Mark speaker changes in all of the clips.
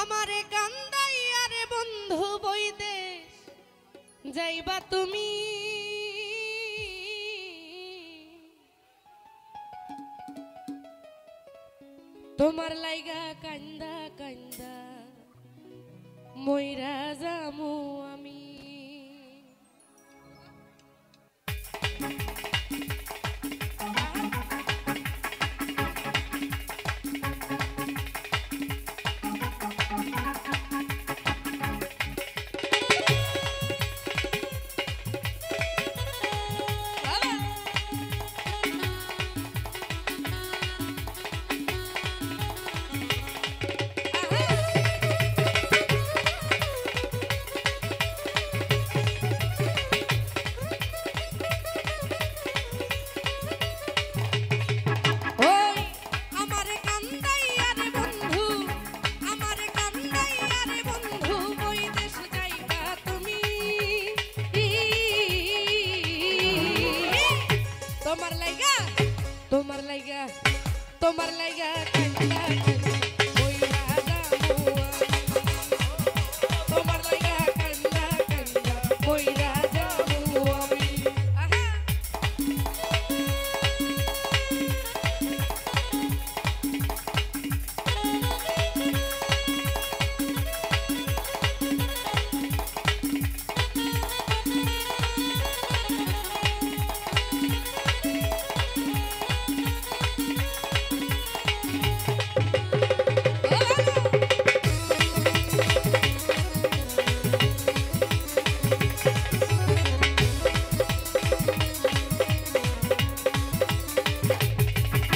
Speaker 1: আমারে কান্দাইয়া রে বন্ধু বৈদেশ যাইবা তুমি তোমার লাইগা কান্দা কান্দা মইরা যামু আমি তোমার লাইগা কান্দা মইরা যামু তোমার লাইগা কান্দা কান্দা মইরা যামু আমি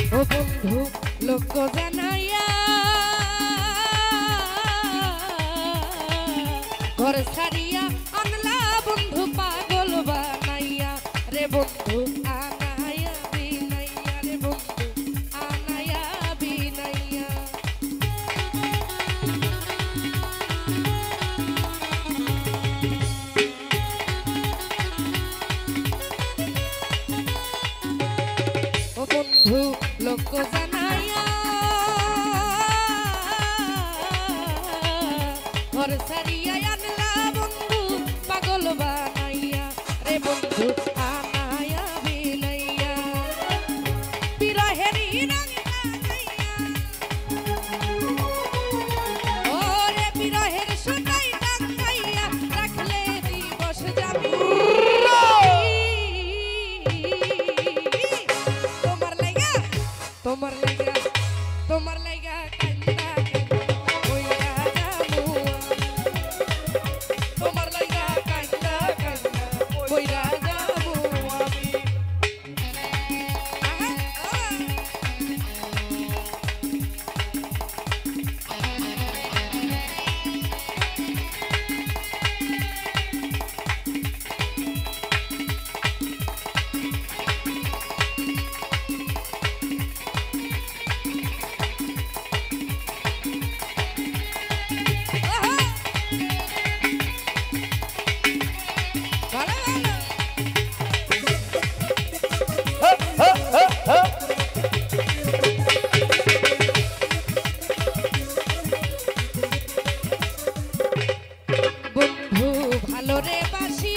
Speaker 1: ও বন্ধু লোক জানাইয়া ঘর ছাড়িয়া আনলা বন্ধু পাগল বানাইয়া রে বন্ধু আনাইয়া বিনাইয়া রে বন্ধু আনাইয়া বিনাইয়া ও বন্ধু লোক জানাইয়া ঘর ছাড়িয়া আনলা বন্ধু পাগল বানাইয়া রে বন্ধু আনাইয়া বিনাইয়া বিরহেরি রং লাগাইয়া ওরে বিরহের সোনাই টাঙ্গাইয়া রাখলে দিবস যাবি তোমার লাইগা কান্দা মইরা যামু তোমার লাইগা কান্দা কান্দা মইরা যামু আমি বন্ধু ভালো রে বাসি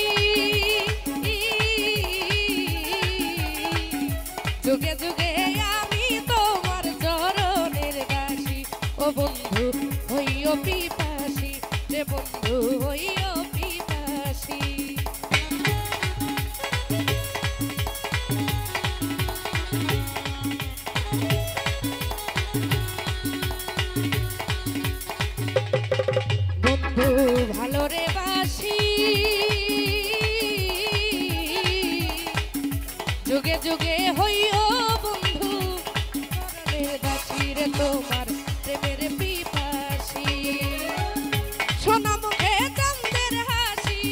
Speaker 1: যুগে যুগে আমি তোমার চরণের দাসী ও বন্ধু হইও পিপাসী রে বন্ধু হইও পিপাসী বন্ধু ভালো রে বাসি যুগে যুগে হইও বন্ধু চরণের দাসী রে তোমার প্রেমের পিপাসী সোনা মুখে চাঁদের হাসি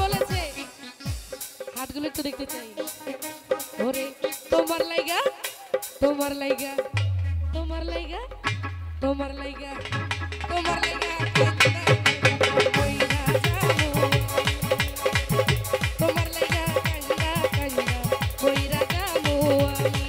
Speaker 1: বলেছে হাতগুলো একটু দেখতে চাই ওরে তোমার লাইগা তোমার লাইগা তোমার লাইগা তোমার লাইগা তোমার লাইগা কইরা যাবো তোমার লাইগা কান্না কান্না কইরা যাবো আমি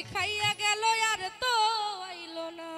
Speaker 1: শিখাইয়া গেল আর তো আইলো না।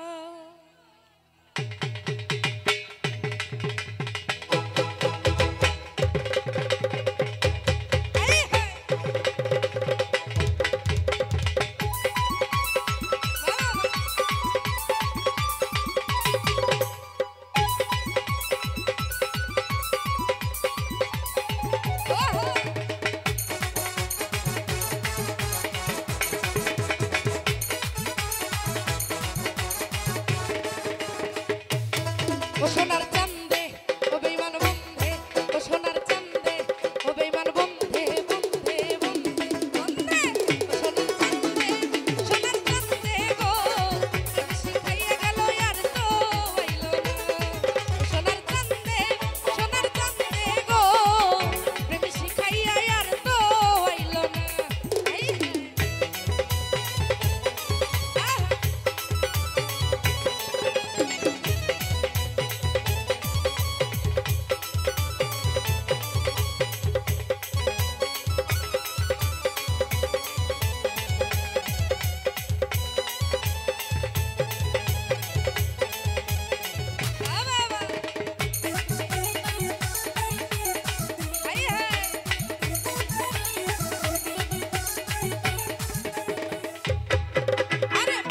Speaker 1: ও সোনার চান্দে ও বেঈমান বন্ধে, ও সোনার চান্দে ও বেঈমান বন্ধে, বন্ধে বন্ধে বন্ধে, ও সোনার চান্দে সোনার চান্দে গো, প্রেম শিখাইয়া গেল আর তো আইলো না। সোনার চান্দে গো, প্রেম শিখাইয়া আর তো আইলো না।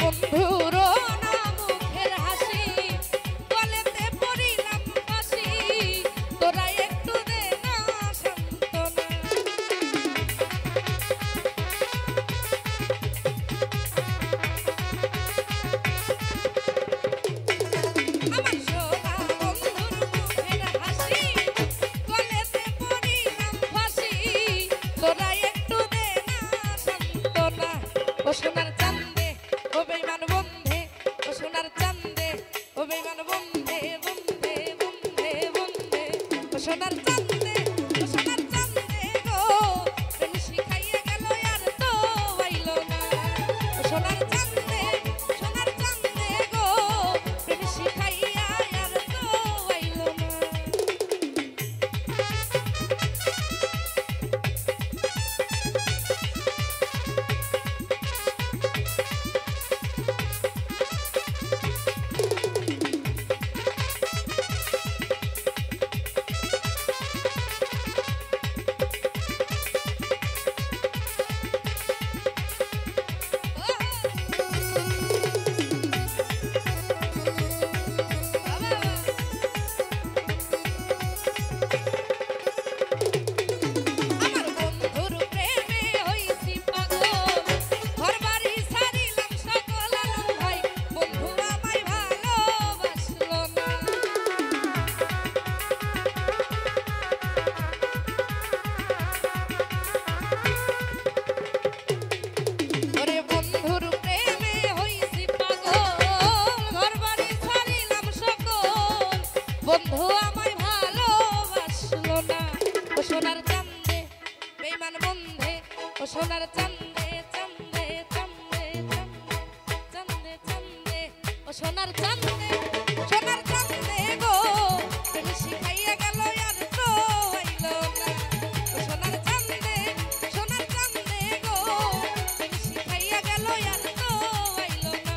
Speaker 1: বন্ধুরো না মুখের হাসি, গলেতে পড়িলাম ফাঁসি, তোরা একটু দে না সান্ত্বনা। আমার সোনা বন্ধুর মুখের হাসি, গলেতে পড়িলাম ফাঁসি, তোরা একটু দে না সান্ত্বনা। ও সোনার চান্দে ও বেঈমান বন্ধে, ও সোনার চান্দে ও বেঈমান বন্ধে, বন্ধে বন্ধে বন্ধে, ও সোনার চান্দে গো, প্রেম শিখাইয়া গেল আর তো আইলো না। ও সোনার চান্দে গো, প্রেম শিখাইয়া আর তো আইলো না। বন্ধু আমায় ভালোবাসলো না। ও সোনার চান্দে বেঈমান বন্ধে, ও সোনার চান্দে চান্দে চান্দে চান্দে চান্দে, ও সোনার চান্দে গো, প্রেম শিখাইয়া গেল আর তো আইলো না। ও সোনার চান্দে গো, প্রেম শিখাইয়া গেল আর তো আইলো না।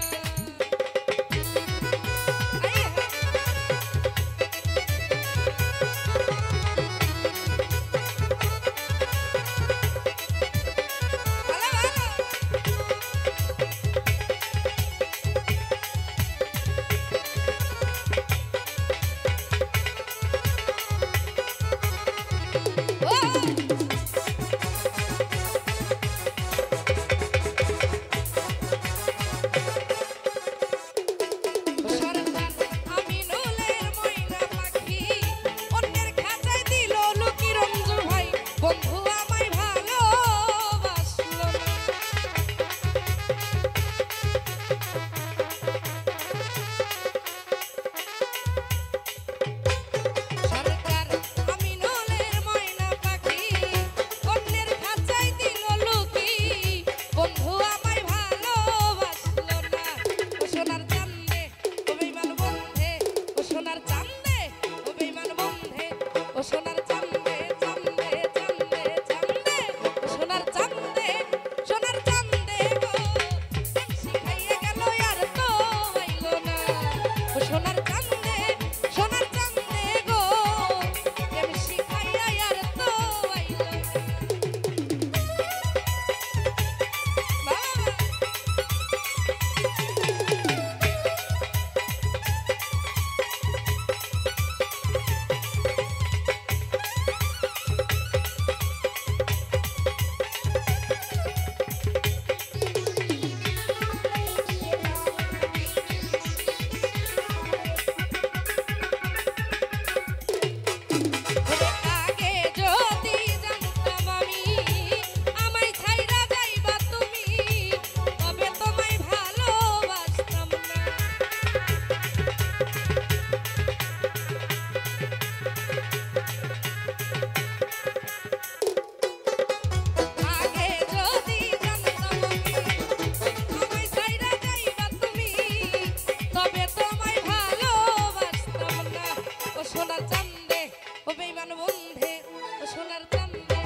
Speaker 1: সোনার চান্দে ও বেঈমান বন্ধে ও সোনার চান্দে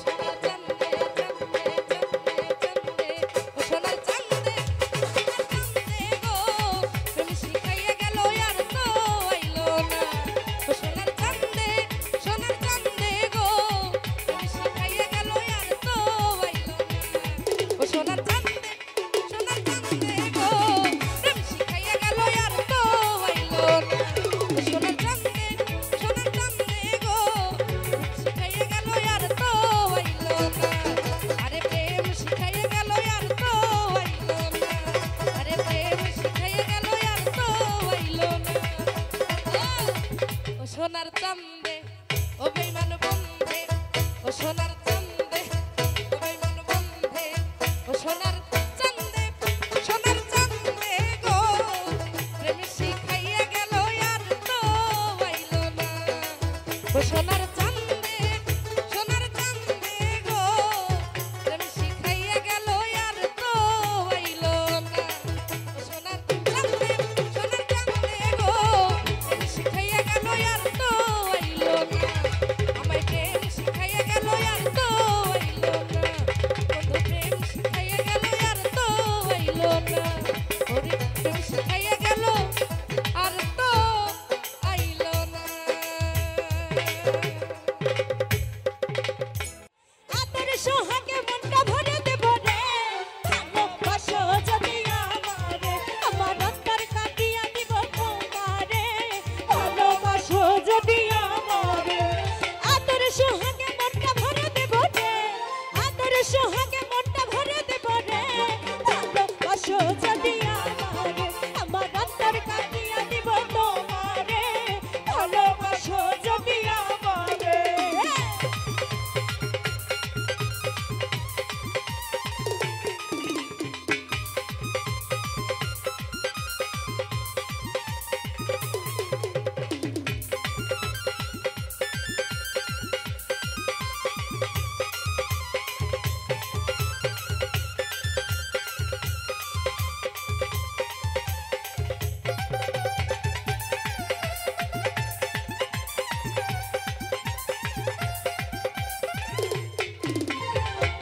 Speaker 1: সোনার চান্দে চান্দে চান্দে চান্দে ও সোনার চান্দে গো তুমি শিখাইয়া গেল আর তো আইলো না ও সোনার চান্দে গো তুমি শিখাইয়া গেল আর তো আইলো না ও সোনার চান্দে গো তুমি শিখাইয়া গেল আর তো আইলো না ও সোনার চান্দে গো শিখাইয়া গেল আর তো আইলো না আরে প্রেম শিখাইয়া গেল আর তো আইলো না আরে প্রেম শিখাইয়া গেল আর তো আইলো না ও সোনার চান্দে ও বেঈমান বন্ধে ও সোনার চান্দে ও বেঈমান বন্ধে ও সোনার চান্দে গো প্রেম শিখাইয়া গেল আর তো আইলো না ও সোনার চান্দে গো প্রেম শিখাইয়া গেল আর তো আইলো না ও সোনার চান্দে গো প্রেম শিখাইয়া গেল আর তো আইলো না আমায় প্রেম শিখাইয়া গেল আর তো আইলো না বন্ধু প্রেম শিখাইয়া গেল আর তো আইলো না ওরে প্রেম শিখাইয়া গেল আর তো আইলো না
Speaker 2: আদর সোহাগে মনটা ভরে দেব রে ভালোবাসো যদি আমারে আমার অন্তর কাটিয়া দিব তোমারে ভালোবাসো যদি আমারে আদর সোহাগে মনটা ভরে দেব রে আদর সোহাগে মনটা ভরে দেব রে ভালোবাসো যদি আমারে আমার অন্তর কাটিয়া দিব তোমারে ভালোবাসো যদি আমারে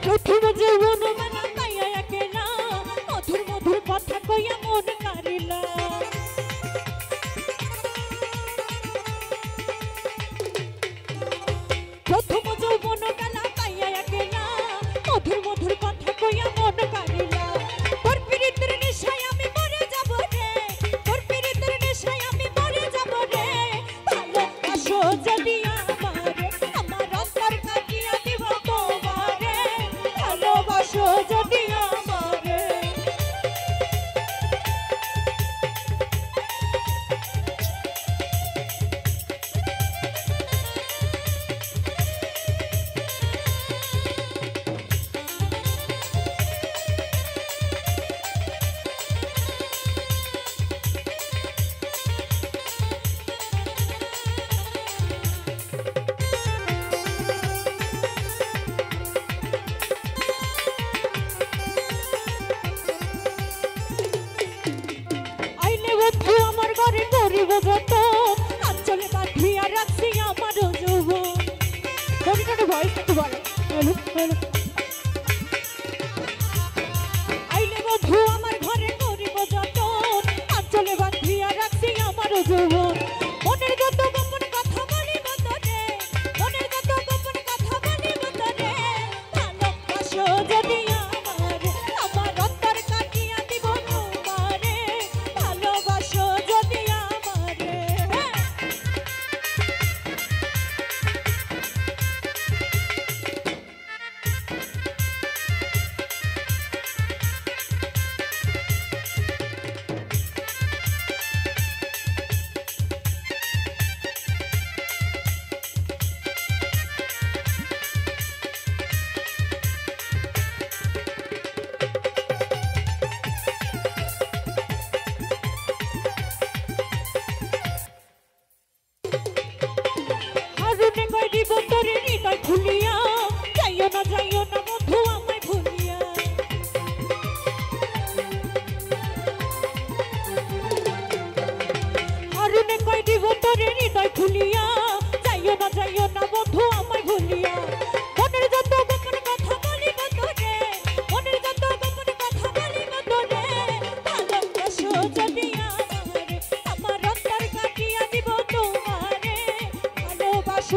Speaker 2: প্রথম যৌবন মানা পাইয়া একেলা মধুর মধুর কথা কইয়া মন কারিলা প্রথম যৌবন মেলা পাইয়া একেলা মধুর মধুর কথা কইয়া মন কারিলা তোর পিরিতের নেশায় আমি মরে যাব রে তোর পিরিতের নেশায় আমি মরে যাব রে ভালোবাসো যদি আমারে আমার অন্তর কাটিয়া দিব তোমারে ভালোবাসো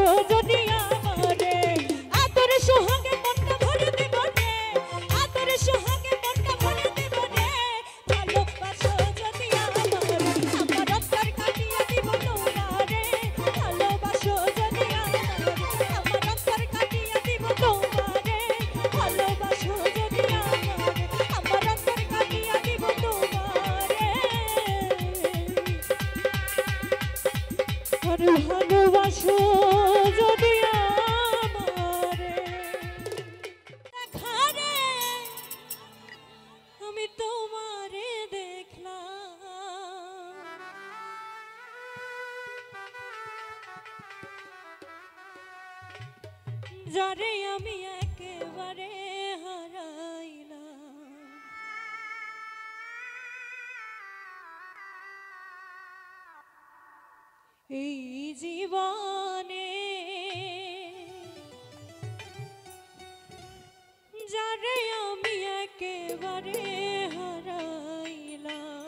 Speaker 2: ভালোবাসো যদি আমারে আদর সোহাগে মনটা ভরে দেব রে আদর সোহাগে মনটা ভরে দেব রে ভালোবাসো যদি আমারে আমার অন্তর কাটিয়ে দিব তোমারে ভালোবাসো যদি আমারে আমার অন্তর কাটিয়ে দিব তোমারে ভালোবাসো যদি আমারে আমার অন্তর কাটিয়ে দিব তোমারে আর ভালোবাসো যদি আমারে দেখারে আমি তোমারে দেখলাম যারে আমি একেবারে হারাইলাম এই জীবনে যারে আমি একেবারে হারাইলাম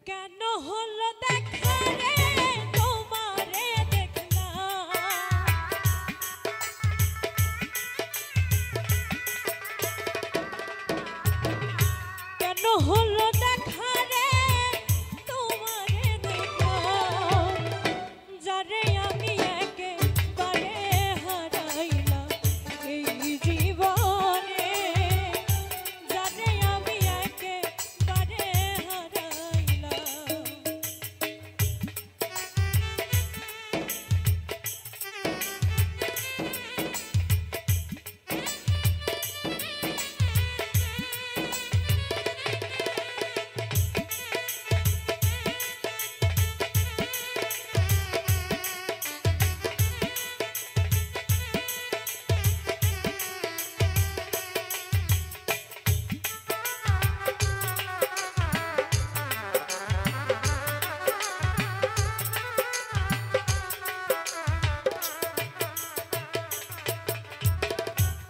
Speaker 2: কেন হলো দেখা রে তোমারে দেখলাম কেন হলো দেখা রে তোমারে দেখলাম যারে আমি একেবারে হারাইলাম এই জীবনে যারে আমি একেবারে হারাইলাম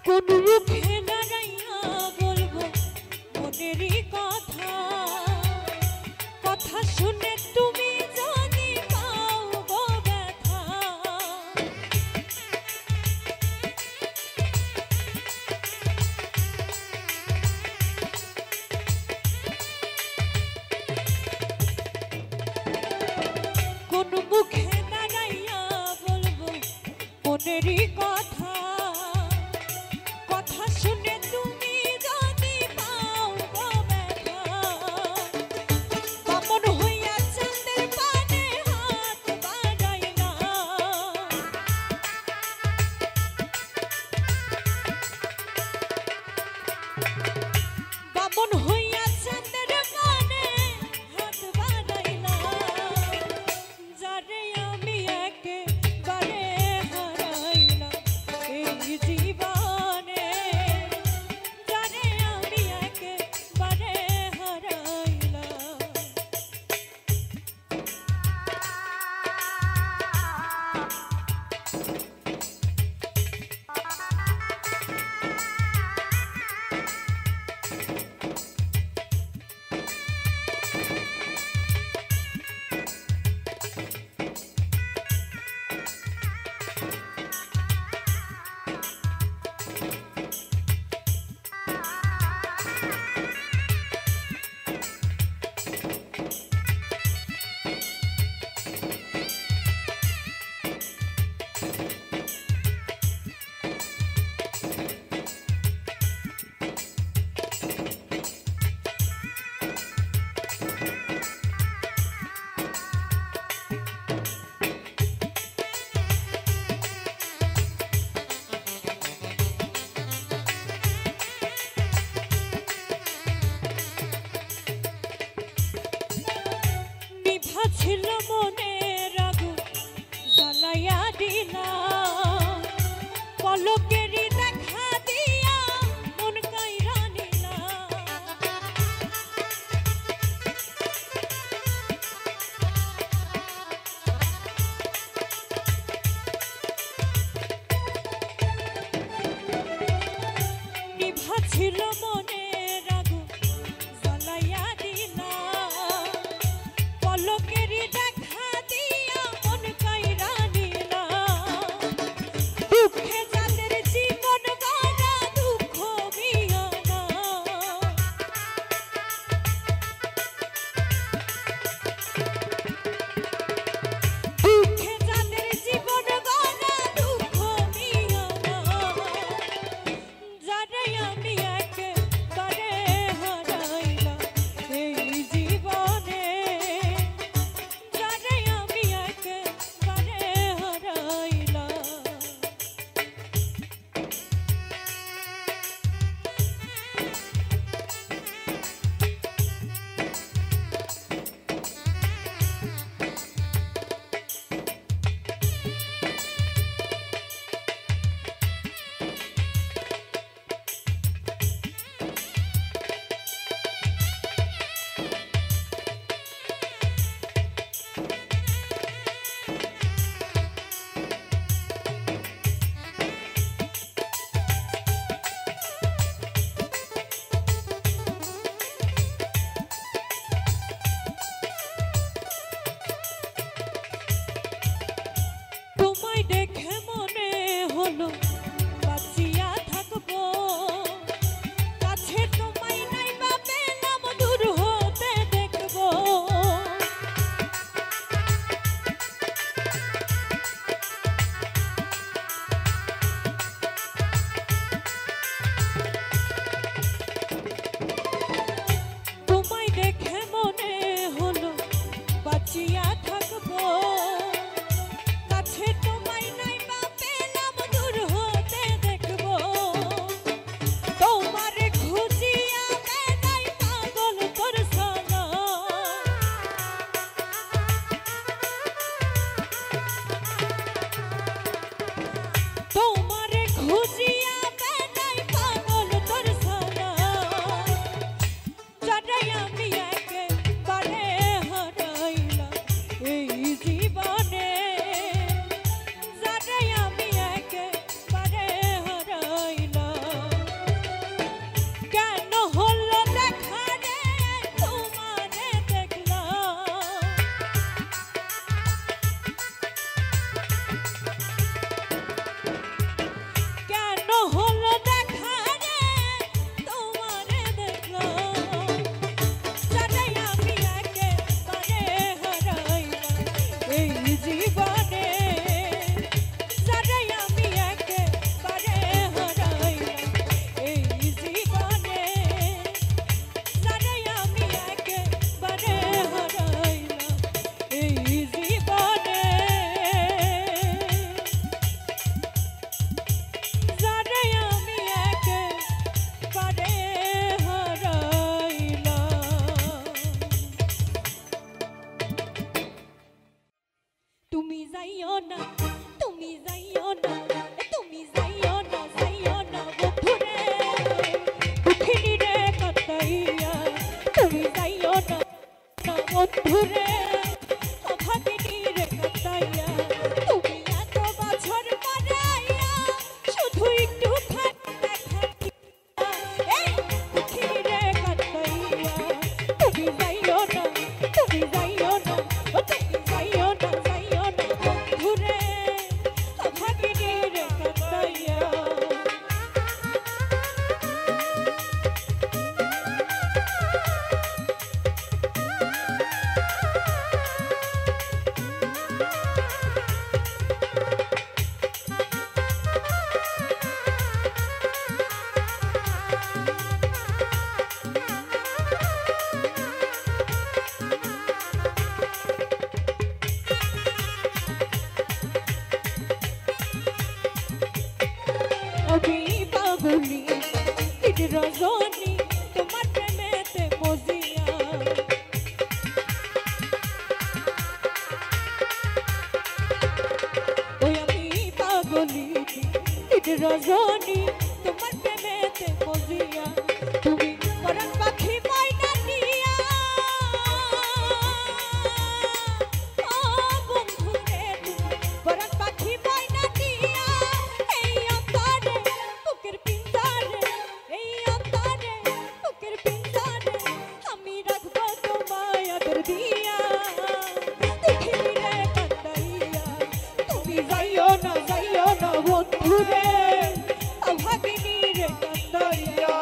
Speaker 2: কোন মুখে দাঁড়াইয়া বলবো মনেরই কথা কথা শুনে তুমি যদি পাও গো ব্যথা কোন মুখে দাঁড়াইয়া বলবো মনেরই কথা কথা শুনে তুমি যদি পাও গো ব্যথা বামন হইয়া চাঁদের পানে হাত বাড়াইলা বামন হইয়া চাঁদের পানে হাত বাড়াইলা যারে আমি একেবারে হারাইলাম তুমি যাইও না, তুমি যাইও না, তুমি যাইও না, যাইও না বন্ধুরে দুঃখিনী রে কাটাইয়া। তুমি যাইও না বন্ধুরে অভাগিনী রে কাটাইয়া। তুমি এত বছর পরে আইয়া শুধু একটু দেখা এই দুঃখিনী রে কাটাইয়া। তুমি যাইও না, তুমি যাইও না, তুমি যাইও না, যাইও না বন্ধুরে অভাগিনী রে কাটাইয়া। আমি পাগলি দিন রজনী তোমার প্রেমেতে মজিয়া। ওই আমি পাগলি দিন রজনী তোমার প্রেমেতে মজিয়া। তুমি পরাণ পাখি ময়না নিয়া ও বন্ধুরে তুমি পরাণ পাখি ময়না নিয়া এই অন্তরে বুকের পিঞ্জরে, এই অন্তরে বুকের পিঞ্জরে আমি রাখবো তোমায় আদর দিয়া। দুঃখিনী রে কাটাইয়া। তুমি যাইও না, যাইও না বন্ধুরে অভাগিনী রে কাটাইয়া।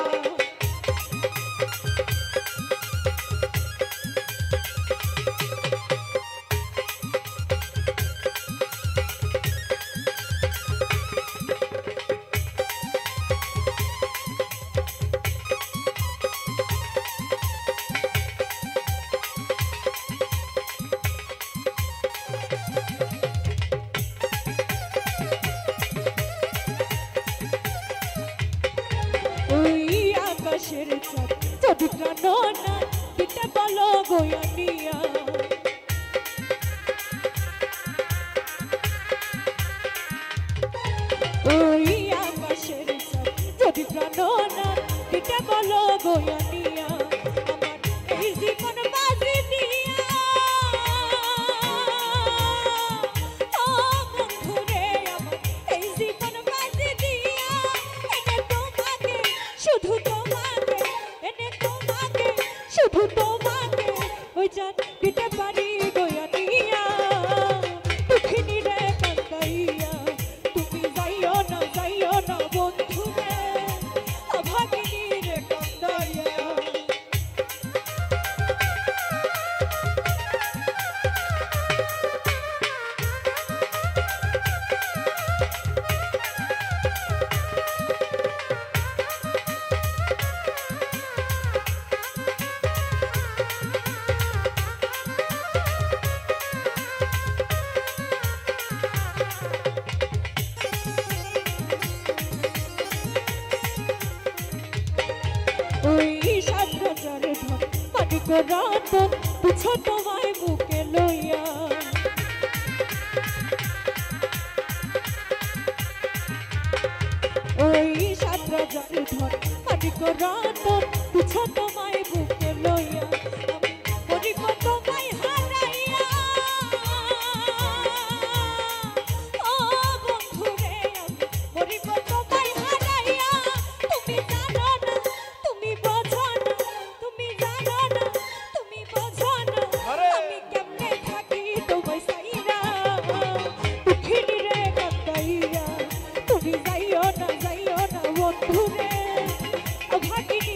Speaker 2: ওই আকাশের চাঁদ যদি প্রাণ না দিতে বলো গোয়ানিয়া। ওই আকাশের চাঁদ যদি প্রাণ না দিতে বলো গোয়ানিয়া। আমার এই জীবন বাজি দিয়া ও বন্ধুরে আমার এই জীবন বাজি দিয়া। এনে তোমাকে শুধু তোমাকে, এনে তোমাকে শুধু তোমাকে ওই জান দিতে পারি গোয়ানিয়া। দুঃখিনী রে কাটাইয়া। তুমি যাইও না, যাইও না বন্ধুরে অভাগিনী রে কাটাইয়া। ওই সাত রাজার ধন মানিক রতন পুছো তোমায় বুকে লইয়া। ওই সাত রাজার ধন মানিক রতন পুছো তোমায় বুকে লইয়া। আমি মরিব তোমায় হারাইয়া ও বন্ধুরে আমি মরিব তোমায় হারাইয়া। তুমি জানো না, তুমি বোঝো না, তুমি জানো না, তুমি বোঝো না আমি কেমনে থাকি তোমায় সাইরা। দুঃখিনী রে কাটাইয়া। তুমি যাইও না, যাইও না বন্ধুরে অভাগিনী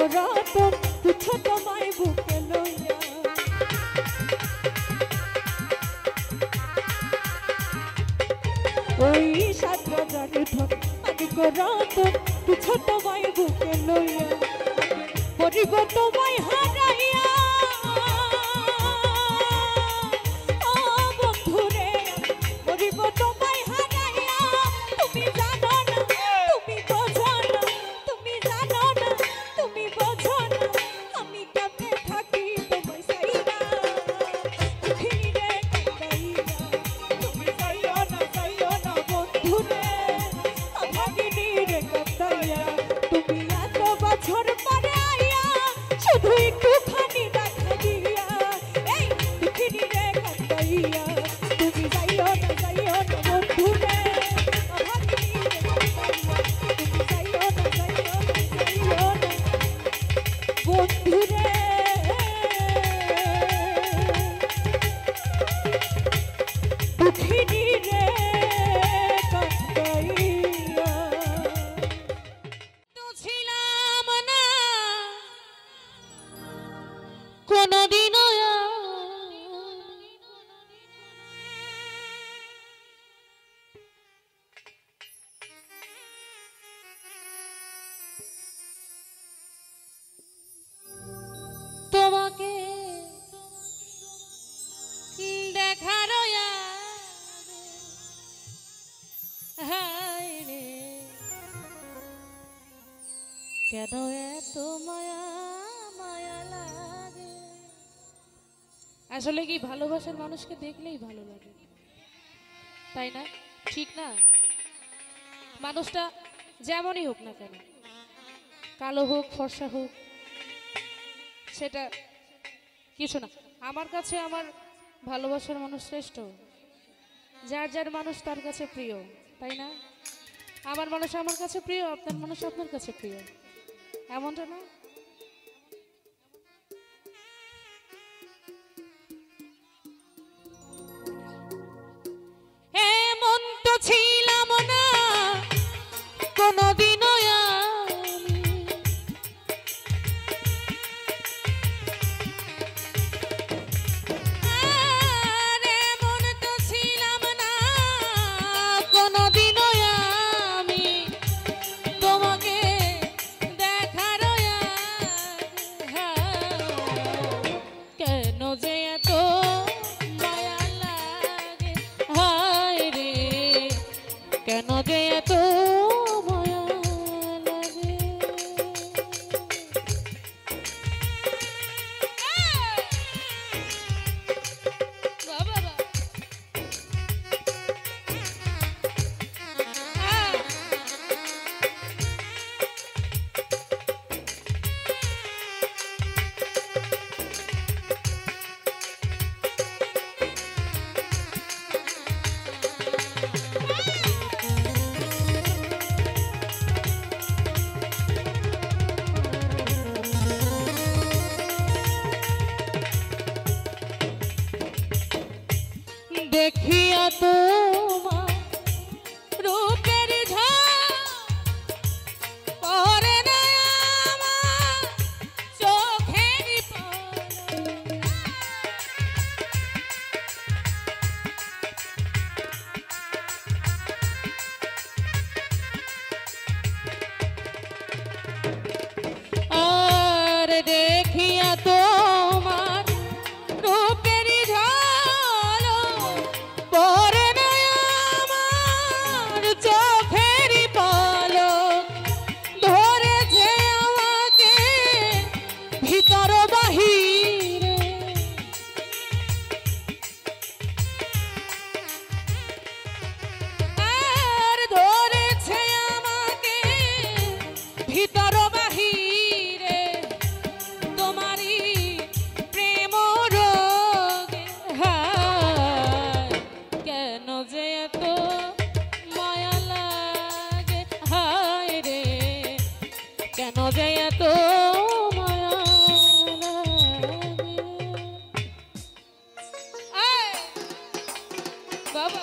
Speaker 2: রতন তুচ্ছ তোমায় বুকে লইয়া ওই সাত রাজার ধন মালিক রতন তুচ্ছ তোমায় বুকে লইয়া পরিব তোমায় হারাইয়া ও বন্ধুরে পরিব তোমায় হারাইয়া তুমি জানো না তুমি বোঝো না তুমি জানো না তুমি বোঝো না আমি কেমনে থাকি তোমায় সাইরা ফিরে কাইরা তুমি যাইও না বন্ধুরে ভাগিনী রে কাইরা তুমি এত বছর পরে আইয়া শুধু একটুখানি দেখা দিয়া এই ফিরে কাইরা তুমি যাইও না বন্ধুরে ভাগিনী রে কাইরা তুমি যাইও না বন্ধুরে দুঃখিনী রে কান্দাইয়া
Speaker 1: তো ছিলাম না কোনদিনও তোমাকে দেখার হায় রে কেন এত মায়া মায়া লাগে আসলে কি ভালোবাসার মানুষকে দেখলেই ভালো লাগে তাই না ঠিক না মানুষটা যেমনই হোক না কেন কালো হোক ফর্সা হোক সেটা কিছু না আমার কাছে আমার ভালোবাসার মানুষ শ্রেষ্ঠ যার যার মানুষ তার কাছে প্রিয় তাই না আমার মানুষ আমার কাছে প্রিয় আপনার মানুষ আপনার কাছে প্রিয় এমনটা না এমন তো ছিলাম না কোনদিনও আমি আর এমন তো ছিলাম না কোনদিনও আমি তোমাকে দেখার কেন যে এত মায়া লাগে হায় রে কেন যে এত মায়া লাগে বাবা দেখিয়া তোমার রূপের ঝড় পরে না আমার চোখের আর দেখিয়া তোমার রূপের ঝলক পরে না আমার চোখের পলক ধরেছে আমাকে ভিতর বাহিরে আর ধরেছে আমাকে ভিতর বাহিরে তোমারই প্রেম রোগে হায় কেন যে এত মায়া লাগে হায় রে কেন যে এত মায়া লাগে আয় বাবা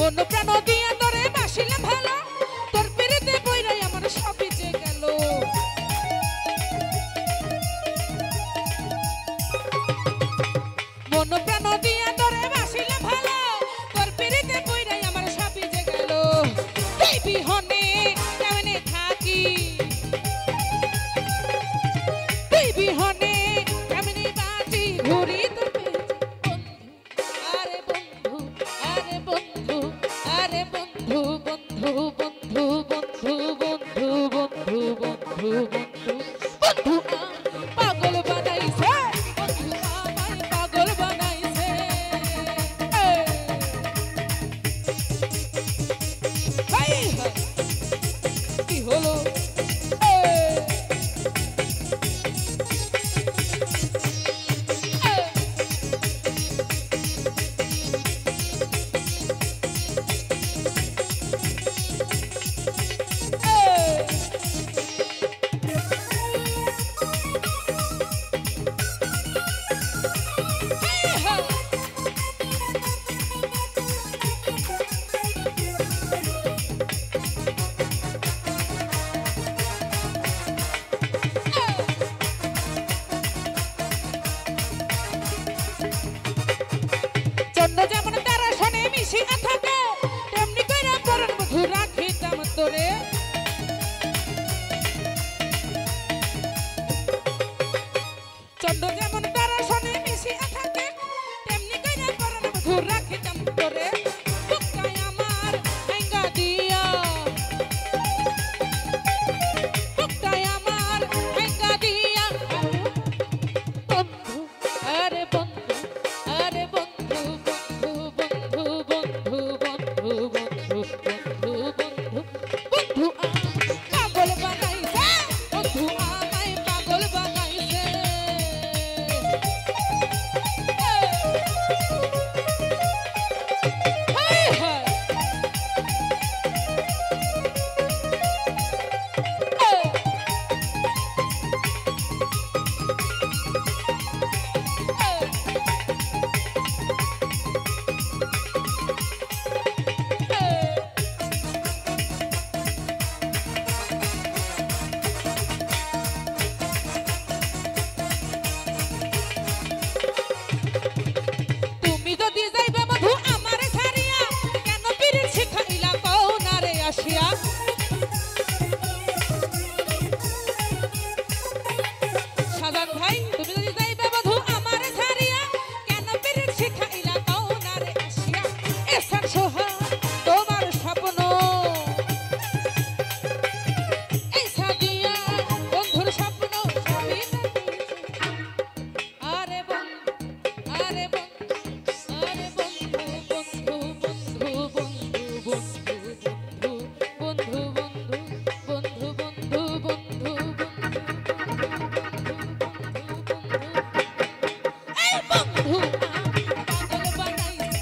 Speaker 1: মন প্রাণ দিয়া তোরে বাসিলে ভালো তোর পিরিতে বইরাই আমার সব বেঁচে গেল মন প্রাণ দিয়া তোরে বাসিলে ভালো তোর পিরিতে বইরাই আমার সব বেঁচে গেল এই বিহনে কেমনে থাকি এই বিহনে কেমনে বাঁচি ঘুরি তোর আরে বন্ধু আরে বন্ধু আরে বন্ধু বন্ধু বন্ধু বন্ধু বন্ধু বন্ধু বন্ধু বন্ধু বন্ধু পাগল বানাইছে বন্ধু আমায় পাগল বানাইছে এই কি হলো চন্দ্র যেমন তারা শোনে মিশিয়া থাকে তেমনি কইরা পরন মধু রাখিতাম তোরে চন্দ্র যেমন তারা শোনে মিশিয়া থাকে তেমনি কইরা পরন মধু রাখিতাম তোরে বুকটায় আমার ভাঙ্গা দিয়া বুকটায় আমার ভাঙ্গা দিয়া বন্ধু আরে বন্ধু আরে বন্ধু বন্ধু বন্ধু বন্ধু বন্ধু বন্ধু বন্ধু বন্ধু পাগল বানাইছে বন্ধু আমায় পাগল বানাইছে হায় হায় তুমি যদি যাইবে বধু আমারে ছাড়িয়া কেন পিরিত শিখাইলা কও না রে আসিয়া সাজান ভাই তুমি যদি যাইবে বধু আমারে ছাড়িয়া কেন পিরিত শিখাইলা কও না রে আসিয়া এসান সোহা তোমার স্বপ্ন এই সাদিয়া বন্ধুর স্বপ্ন সবই আরে বন্ধু আরে বন্ধু আরে বন্ধু বন্ধু বন্ধু বন্ধু বন্ধু বন্ধু বন্ধু বন্ধু বন্ধু এই বন্ধু পাগল বানাইছে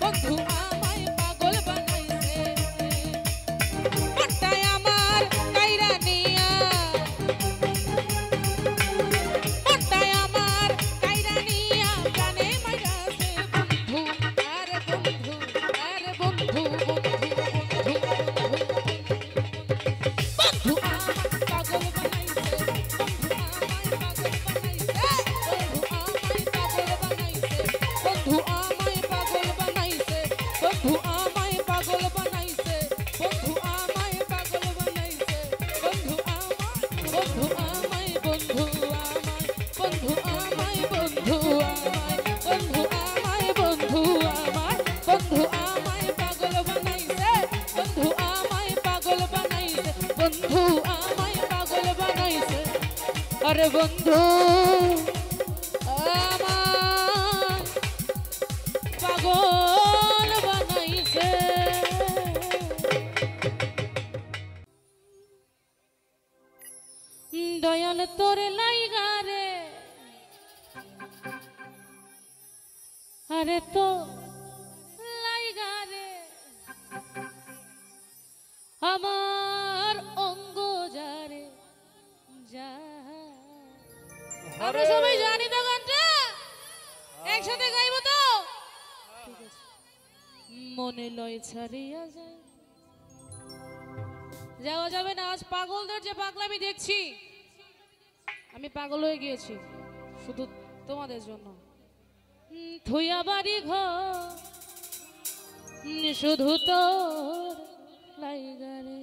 Speaker 1: বন্ধু আমায় পাগল বানাইছে মনটায় আমার কাইরা নিয়া মনটায় আমার কাইরা নিয়া প্রাণে মাইরাছে বন্ধু আরে বন্ধু আরে বন্ধু বন্ধু বন্ধু বন্ধু আমায় পাগল বানাইছে বন্ধু আমায় পাগল বানাইছে বন্ধু আমায় পাগল বানাইছে বন্ধু আমায় পাগল বানাইছে বন্ধু আমায় বন্ধু আমায় বন্ধু আমায় বন্ধু আমায় বন্ধু আমায় বন্ধু আমায় বন্ধু আমায় পাগল বানাইছে বন্ধু আমায় পাগল বানাইছে বন্ধু আমায় পাগল বানাইছে আরে বন্ধু আমায় পাগল বানাইছে দয়াল তোরে লাইগা রে আরে তো লাইগা রে আমার অঙ্গ যারে যা আমরা সবাই জানি তো গানটা একসাথে গাইবো তো ঠিক আছে মনে লয় ছাড়িয়া যায় যাওয়া যাবে না। আজ পাগলদের যে পাগলামি দেখছি আমি পাগল হয়ে গিয়েছি শুধু তোমাদের জন্য। থুইয়া বাড়ি ঘর শুধু তোর লাইগারে।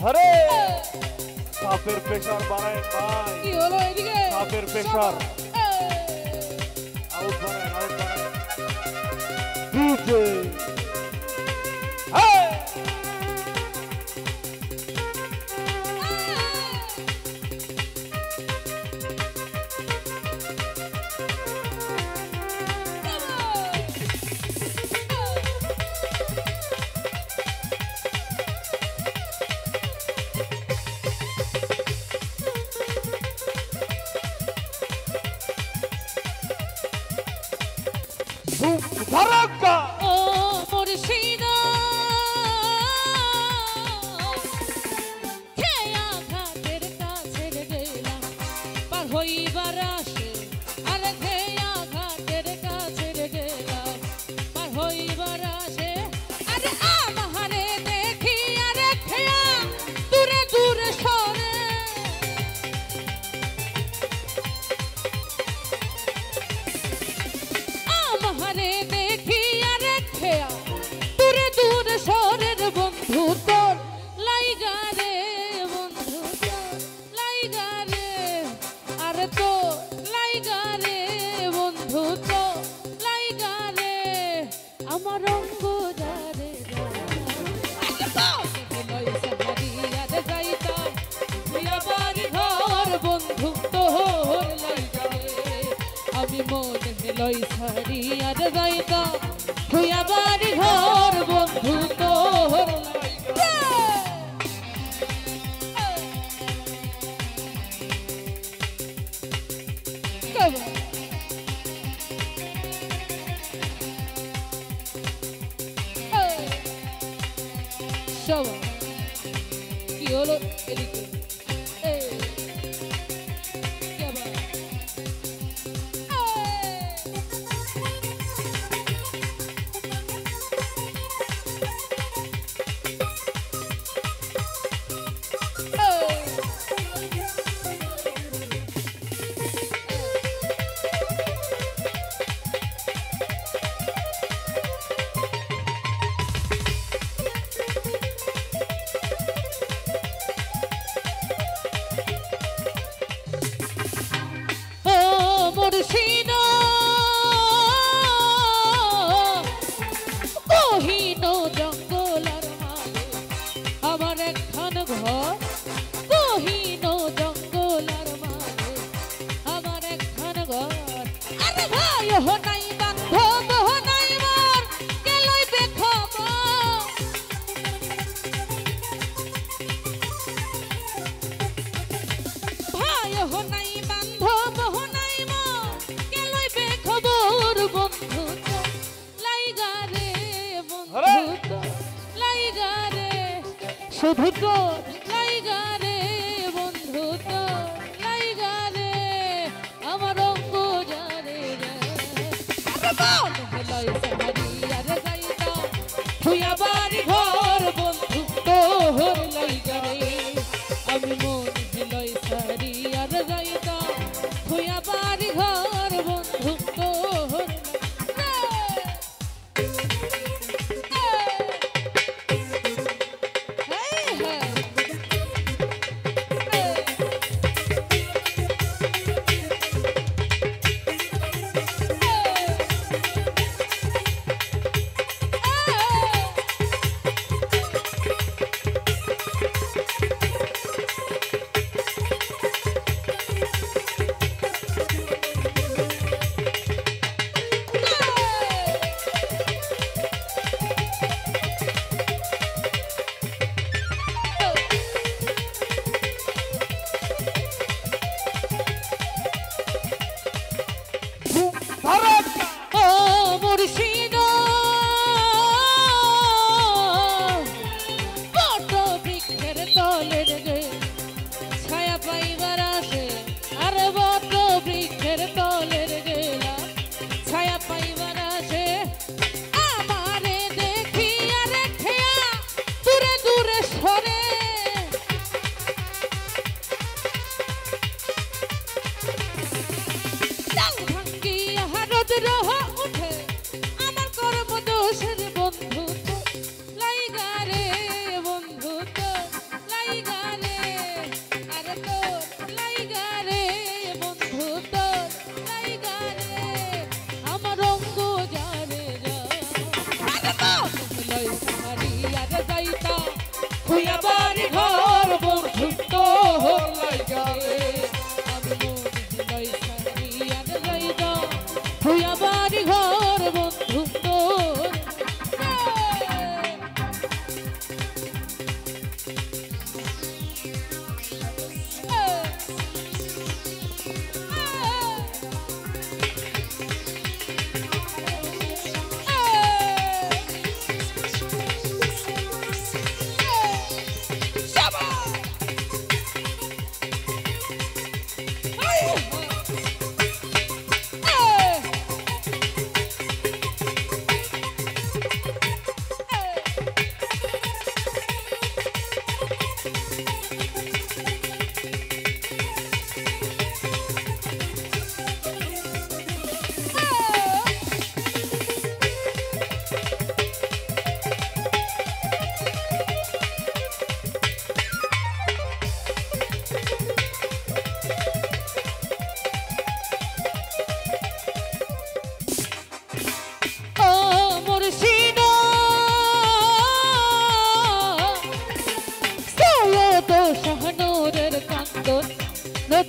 Speaker 3: আরে সাপের প্রেসার বাড়ায় ভাই,
Speaker 1: কি হলো এদিকে?
Speaker 3: সাপের প্রেসার আউট বাড়ায়, আউট বাড়ায় ডিজে।
Speaker 1: ও মুর্শিদা খেয়া ঘাটের কাছে গেলাম পার হইবার আসে। আরে খেয়া ঘাটের কাছে গেলাম পার হইবার আসে। আরে আমারে দেখি আরে খেয়া দূরে দূরে সরে। আমারে দেখি আরে খেয়া দূরে দূরে সরের বন্ধু তোর লাইগা রে, বন্ধু তোর লাইগা রে। আরে তোর লাইগা রে, বন্ধু তোর লাইগা রে। আমার রঙ্গ যারে যাইতাম বাড়ি ঘর বন্ধু তোর লাইগা রে। আমি মনে লই ছাড়িয়া যাইতাম তুইয়া বাড়ি ঘর বন্ধু তোর সবাই কি হলো এদিকে? মুর্শিদা কহিন জঙ্গলার মাঝে আমার একখান ঘর। কহিন জঙ্গলার মাঝে আমার একখান ঘর। আরে ভাই হো নাই বান্ধব হো নাই মোর গেলই দেখাব। ভাই হো নাই বান্ধব হো নাই মোর গেলই বেখবর। বন্ধু তো লাইগা রে, বন্ধু তো লাইগা রে, শুধু তো লাইগা রে, বন্ধু তো লাইগা রে। আমার অঙ্গ যারে রে লয় সাহারিয়া রে যাইতাম তুইয়া বাড়ি ঘর বন্ধু তোর লাইগা রে। আমি মনে লয় সাহারিয়া রে যাইতাম তুইয়া বাড়ি ঘর বন্ধু তোর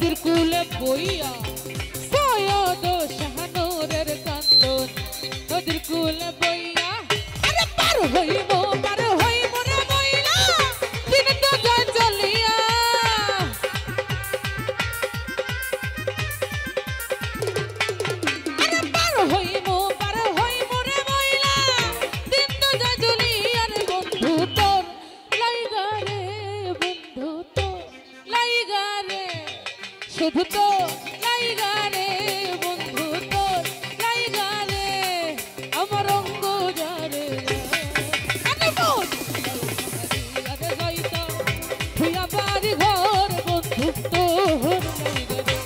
Speaker 1: নদীর কূলে বইয়া সৈয়দ শাহনূরের কান্দন নদীর কূলে বইয়া আরে পার হইব রে ময়না দিন তো যায় চলিয়া আরে পার হইব রে ময়না দিন তো যায় চলিয়া রে বন্ধু তোর লাইগা রে বন্ধু তোর লাইগা রে শুধু তো লাইগা রে বন্ধু তোর লাইগা রে আমার অঙ্গ যারে আরে বোন আরে যাইতা তুই বাড়ি ঘর বন্ধু তোর লাইগা রে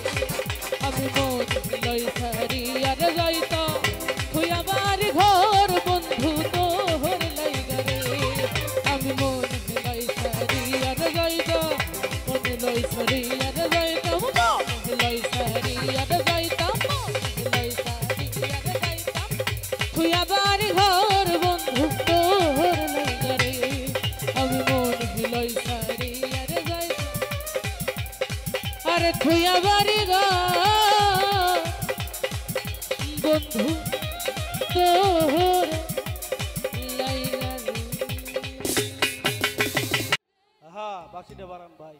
Speaker 1: আমি মন লই সারি আরে যাইতা তুই বাড়ি ঘর বন্ধু তোর লাইগা রে আমি মন লই সারি আরে যাইতা মন লই সারি আরে যাইতা লই সারি আরে যাইতা লই সারি আরে যাইতা তুই বাড়ি ঘর বন্ধু তোর লাইগা রে আমি মন লই সারি আরে যাইতা আরে তুই বাড়ি ঘর বন্ধু তোর লাইগা রে
Speaker 4: হ্যাঁ বাসিটা বাড়ান ভাই।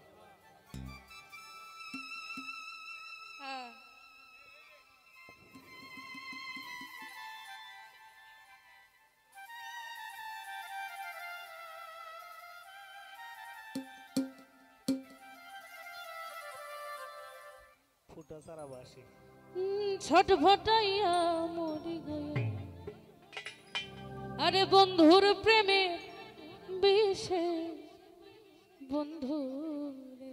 Speaker 4: ফুটা সারা বাসি
Speaker 1: ছটফটাইয়া মরি গয়া আরে বন্ধুর প্রেমে বিষে বন্ধু রে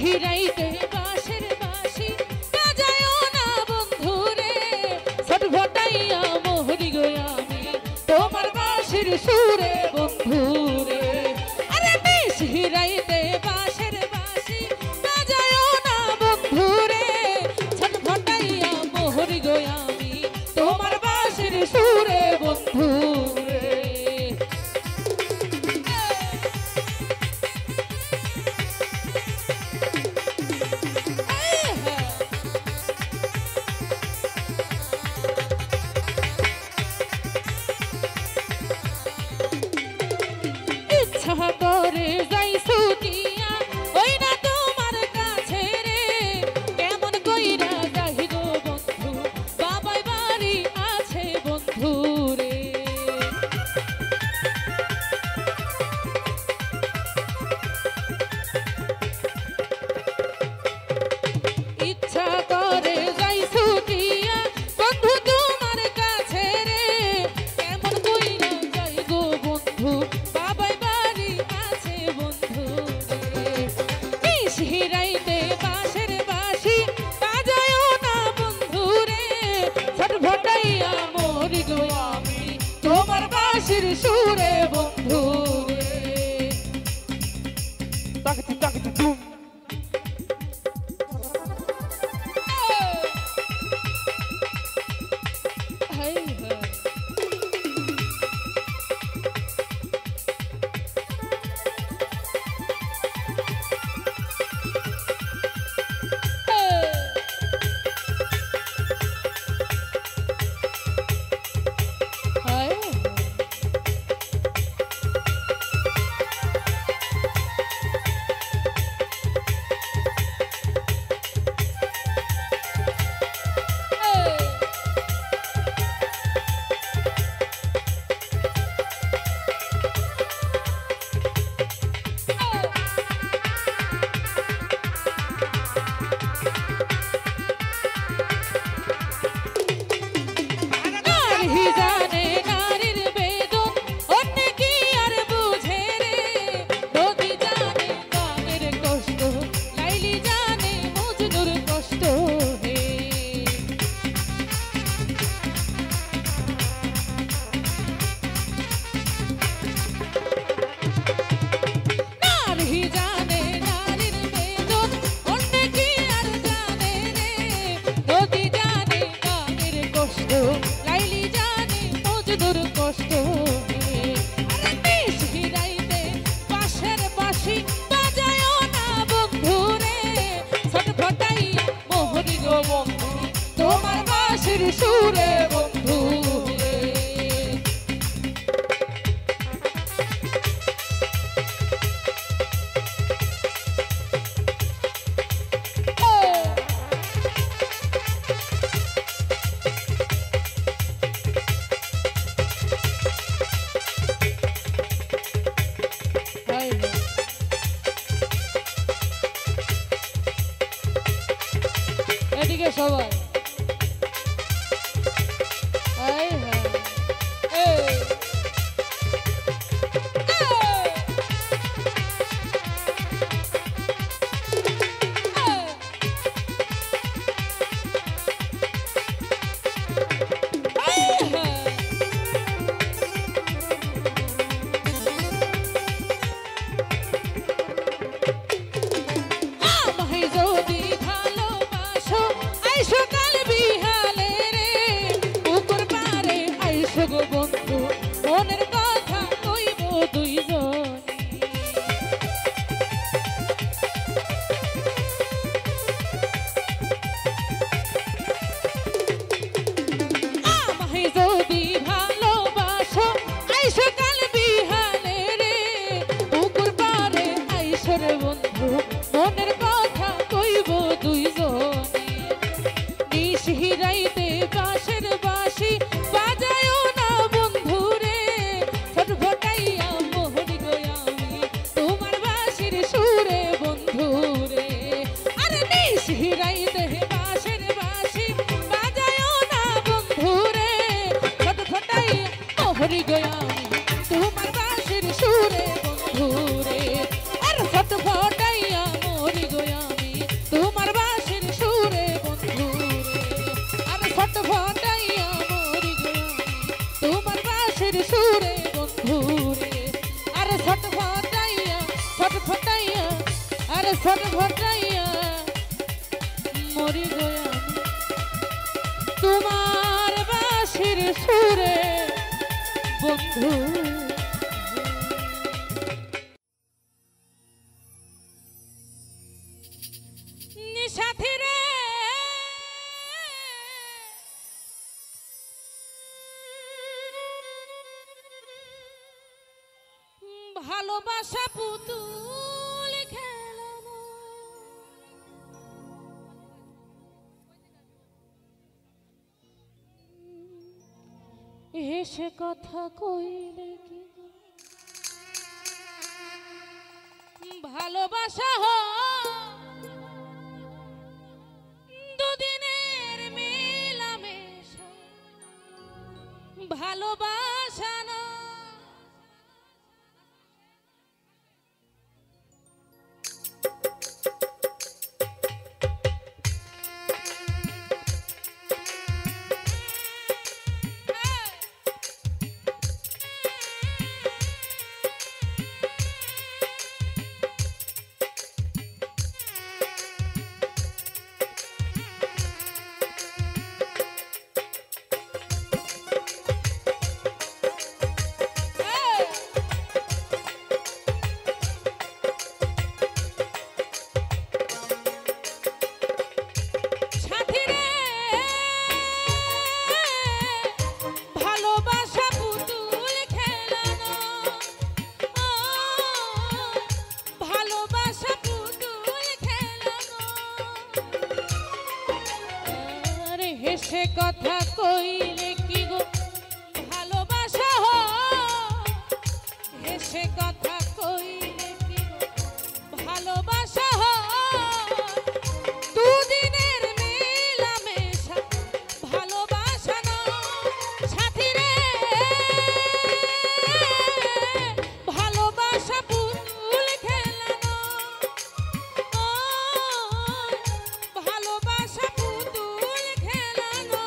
Speaker 1: হিরাইতে বাঁশের বাঁশি বাজায়ও না বন্ধু রে ছটফটাইয়া মরি গয়া আমি তোমার বাঁশির সুরে বন্ধু রে আরে বেশ হিরাইতে বাঁশের বাঁশি বাজায়ও না বন্ধু রে ছটফটাইয়া মরি গয়া আমি তোমার বাঁশির সুরে বন্ধু রে করে যাই সুটিয়া ওই না তোমার কাছে রে কেমন কইরা যাই গো বন্ধু বাবাই বাড়ি আছে বন্ধু রে ইচ্ছা করে যাই সুটিয়া বন্ধু তোমার কাছে রে কেমন কইরা যাই গো বন্ধু বাবাই হিরাইতে বাঁশের বাঁশি বাজায়ও না বন্ধু রে ছটফটাইয়া মরি গো আমি তোমার বাঁশির সুরে বন্ধু রে
Speaker 4: তাকতি তাকতি তুম
Speaker 1: হাই হাই সবাই আয় হ্যাঁ এই বন্ধু মনের কথা কইব দুইজন আমায় যদি ভালোবাসো আইসো কাল বিহালে রে পুকুর পারে আইসো রে বন্ধু মনের কথা কইব দুইজনে নিশিরাইতে বাঁশের বাঁশি বাজায় হরি গয়ামি তোমার বাঁশির সুরে বন্ধুরে আর ফট ফটাইয়া মরি গয়ামি তোমার বাঁশির সুরে বন্ধুরে আর ফট ফটাইয়া মরি গয়ামি তোমার বাঁশির সুরে বন্ধুরে আর ফট ফটাইয়া আর ফট ফটাইয়া মরি গয়ামি তোমার বাঁশির সুরে বন্ধু সাথী রে ভালোবাসা পুতুল খেলানো এসে কথা কইলে কি ভালোবাসা দুদিনের মেলামেশা ভালোবাসা না হেসে কথা কইলে কি গো ভালোবাসা হেসে কথা কইলে কি গো ভালোবাসা দুদিনের মেলামেশা ভালোবাসা না সাথী রে ভালোবাসা পুতুল খেলানো ভালোবাসা পুতুল খেলানো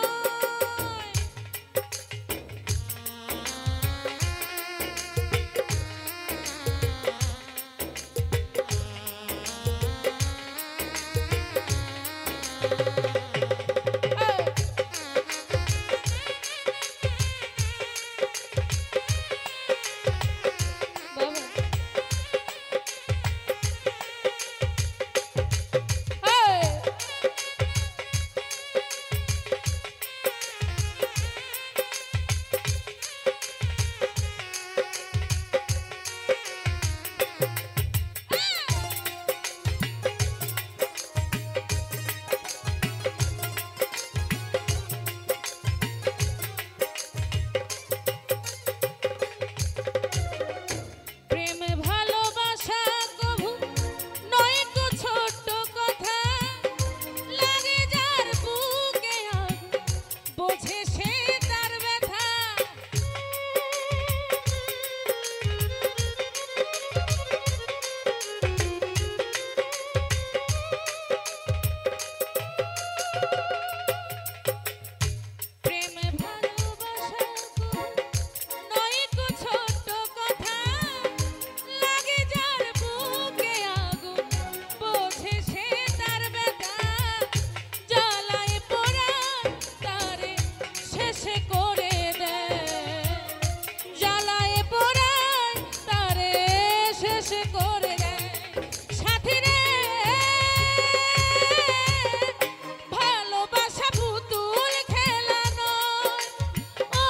Speaker 1: করে দেয় সাথী রে ভালোবাসা পুতুল খেলা নয় ও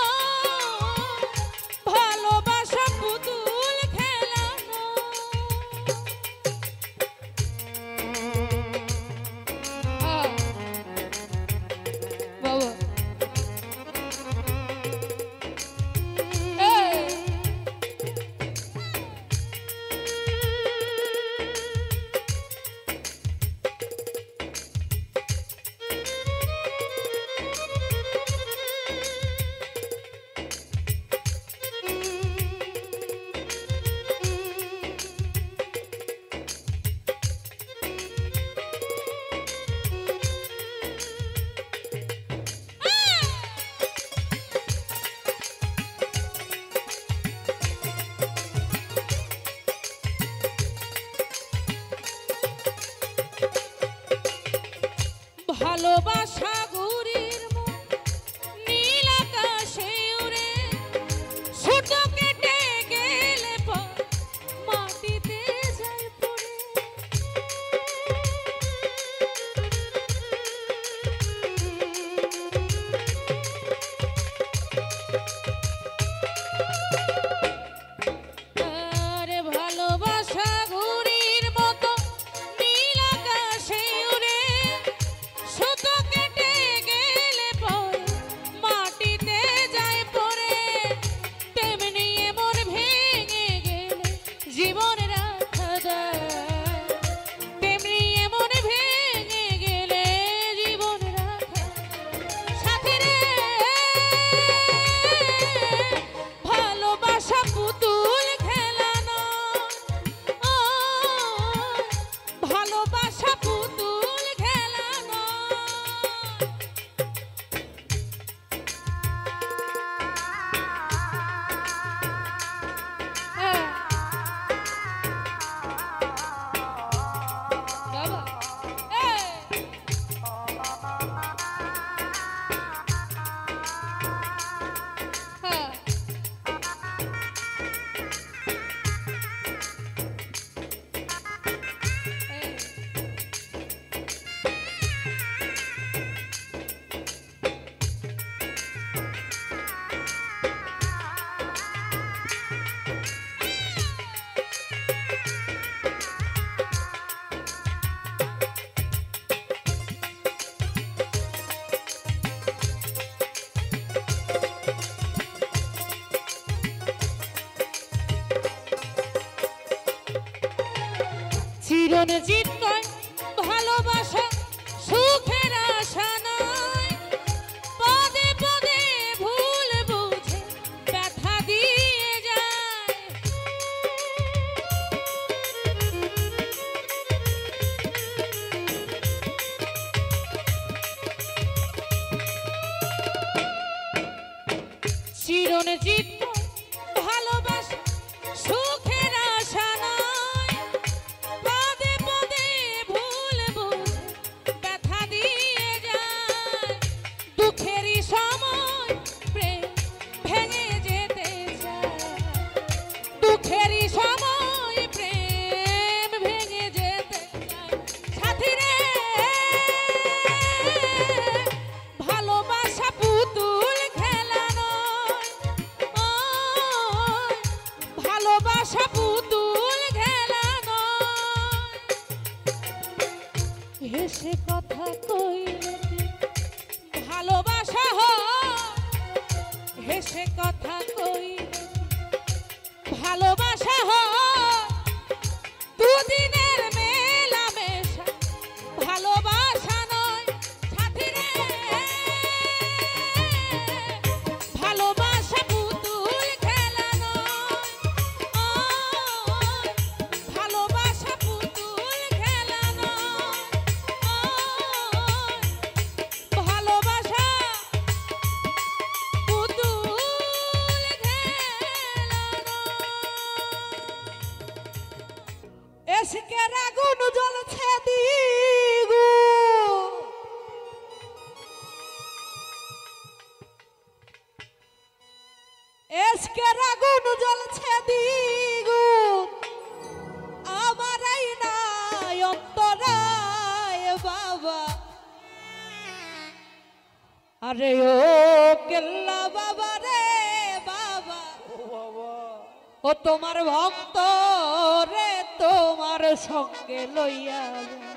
Speaker 1: ভালোবাসা পুতুল খেলা নয় বাবা ভালোবাসা ঘুরির মন নীল আকাশে উড়ে সুতো কেটে গেলে পর মাটিতে যায় পড়ে আরে ভালোবাসা ঘুরির মতো নীল আকাশে উড়ে সুতো কেটে গেলে পর মাটিতে যায় পড়ে তেমনি এমন ভেঙে গেলে জীবন রাখা যায় তেমনি এমন ভেঙে গেলে জীবন রাখা সাথী রে ভালোবাসা পুতুল খেলা নয় ও ভালোবাসা পুতুল খেলা নয় বাবা হ্যাঁ চিরঞ্জিত নয় ভালোবাসা সুখের আশা নয় পদে পদে ভুল বুঝে ব্যথা দিয়ে যায় চিরঞ্জিত নয় ভালোবাসা সুখের আশা নয় পদে পদে ভুল বুঝে ব্যথা দিয়ে যায় দুঃখেরই সময় প্রেম ভেঙে যেতে চায় দুঃখেরই সময় প্রেম ভেঙে যেতে চায় সাথী রে ভালোবাসা পুতুল খেলা নয় ও ভালোবাসা পুতুল খেলা নয় হেসে কথা কইলে কি ভালোবাসা হয় হেসে কথা কইলে কি ভালোবাসা হয় দুদিনের মেলামেশা ভালোবাসা নয় সাথী রে ভালোবাসা পুতুল খেলা নয় ও ভালোবাসা পুতুল খেলা নয় ও ভালোবাসা পুতুল খেলা নয় এসকের আগুন জ্বলছে দ্বিগুণ এসকের আগুন জ্বলছে দ্বিগুণ
Speaker 2: বাবা আরে ও কেল্লা বাবা রে বাবা
Speaker 4: ও বাবা
Speaker 2: ও তোমার ভক্ত রে তোমার সঙ্গে লইয়া যাও।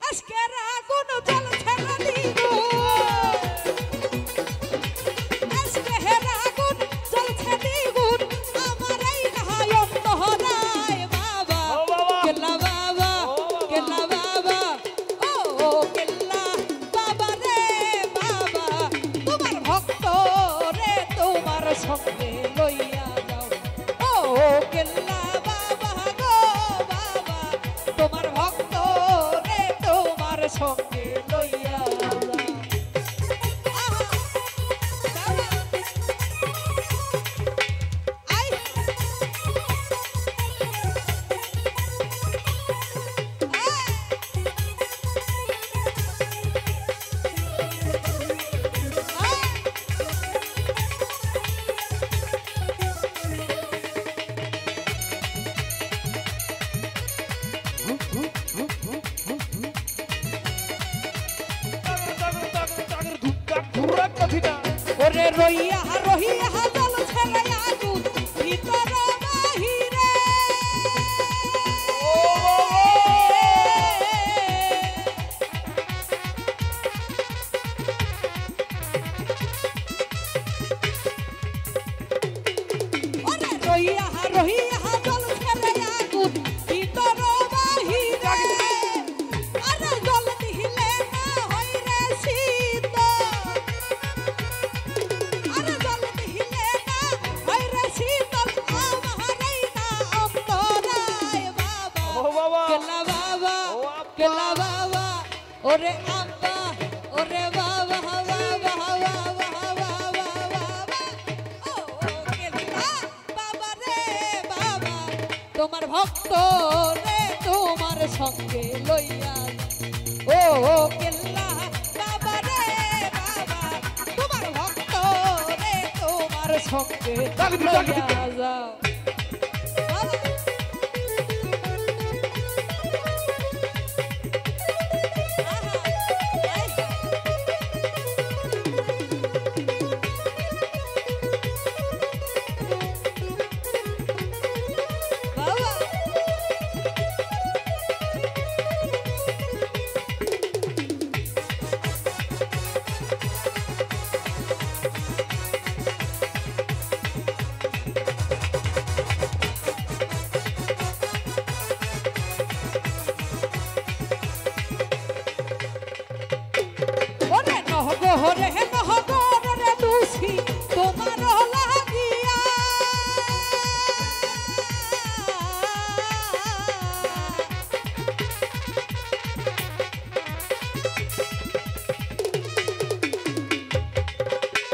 Speaker 2: আজকে আগুন জ্বলছে নদী গো, আজকে আগুন জ্বলছে দ্বিগুণ, আমার এই গায়ে অন্তরায় বাবা
Speaker 4: ও বাবা
Speaker 2: কেল্লা বাবা কেল্লা বাবা ও কেল্লা বাবা রে বাবা তোমার ভক্ত রে তোমার সঙ্গে লইয়া যাও। ও কেল্লা বাবা গো বাবা তোমার ভক্ত রে তোমার সঙ্গে লইয়া যাও। আহা, বাবা, আই, ওরে রইয়া রহিয়া জল ছেলে আগুন ভিতর বাহিরে ওরে রইয়া রহিয়া জল ছেলে আগুন ভিতর বাহিরে আরে জল দিলে না হয় রে শীত আরে জল দিলে না হয় রে শীতল আমারই না অন্তরায় বাবা
Speaker 4: ও বাবা
Speaker 2: কেল্লা বাবা
Speaker 4: ও আব্বা।
Speaker 2: কেল্লা বাবা ওরে আব্বা ওরে বাবা বাবা বাবা বাবা বাবা ও কেল্লা বাবা রে বাবা তোমার ভক্ত রে তোমার সঙ্গে লইয়া যাও। ও কেল্লা বাবা রে বাবা তোমার ভক্ত রে তোমার সঙ্গে লইয়া যাও। বাবা, বাবা ওরে নহগরে নহগরে দুষি তোমার লাগিয়া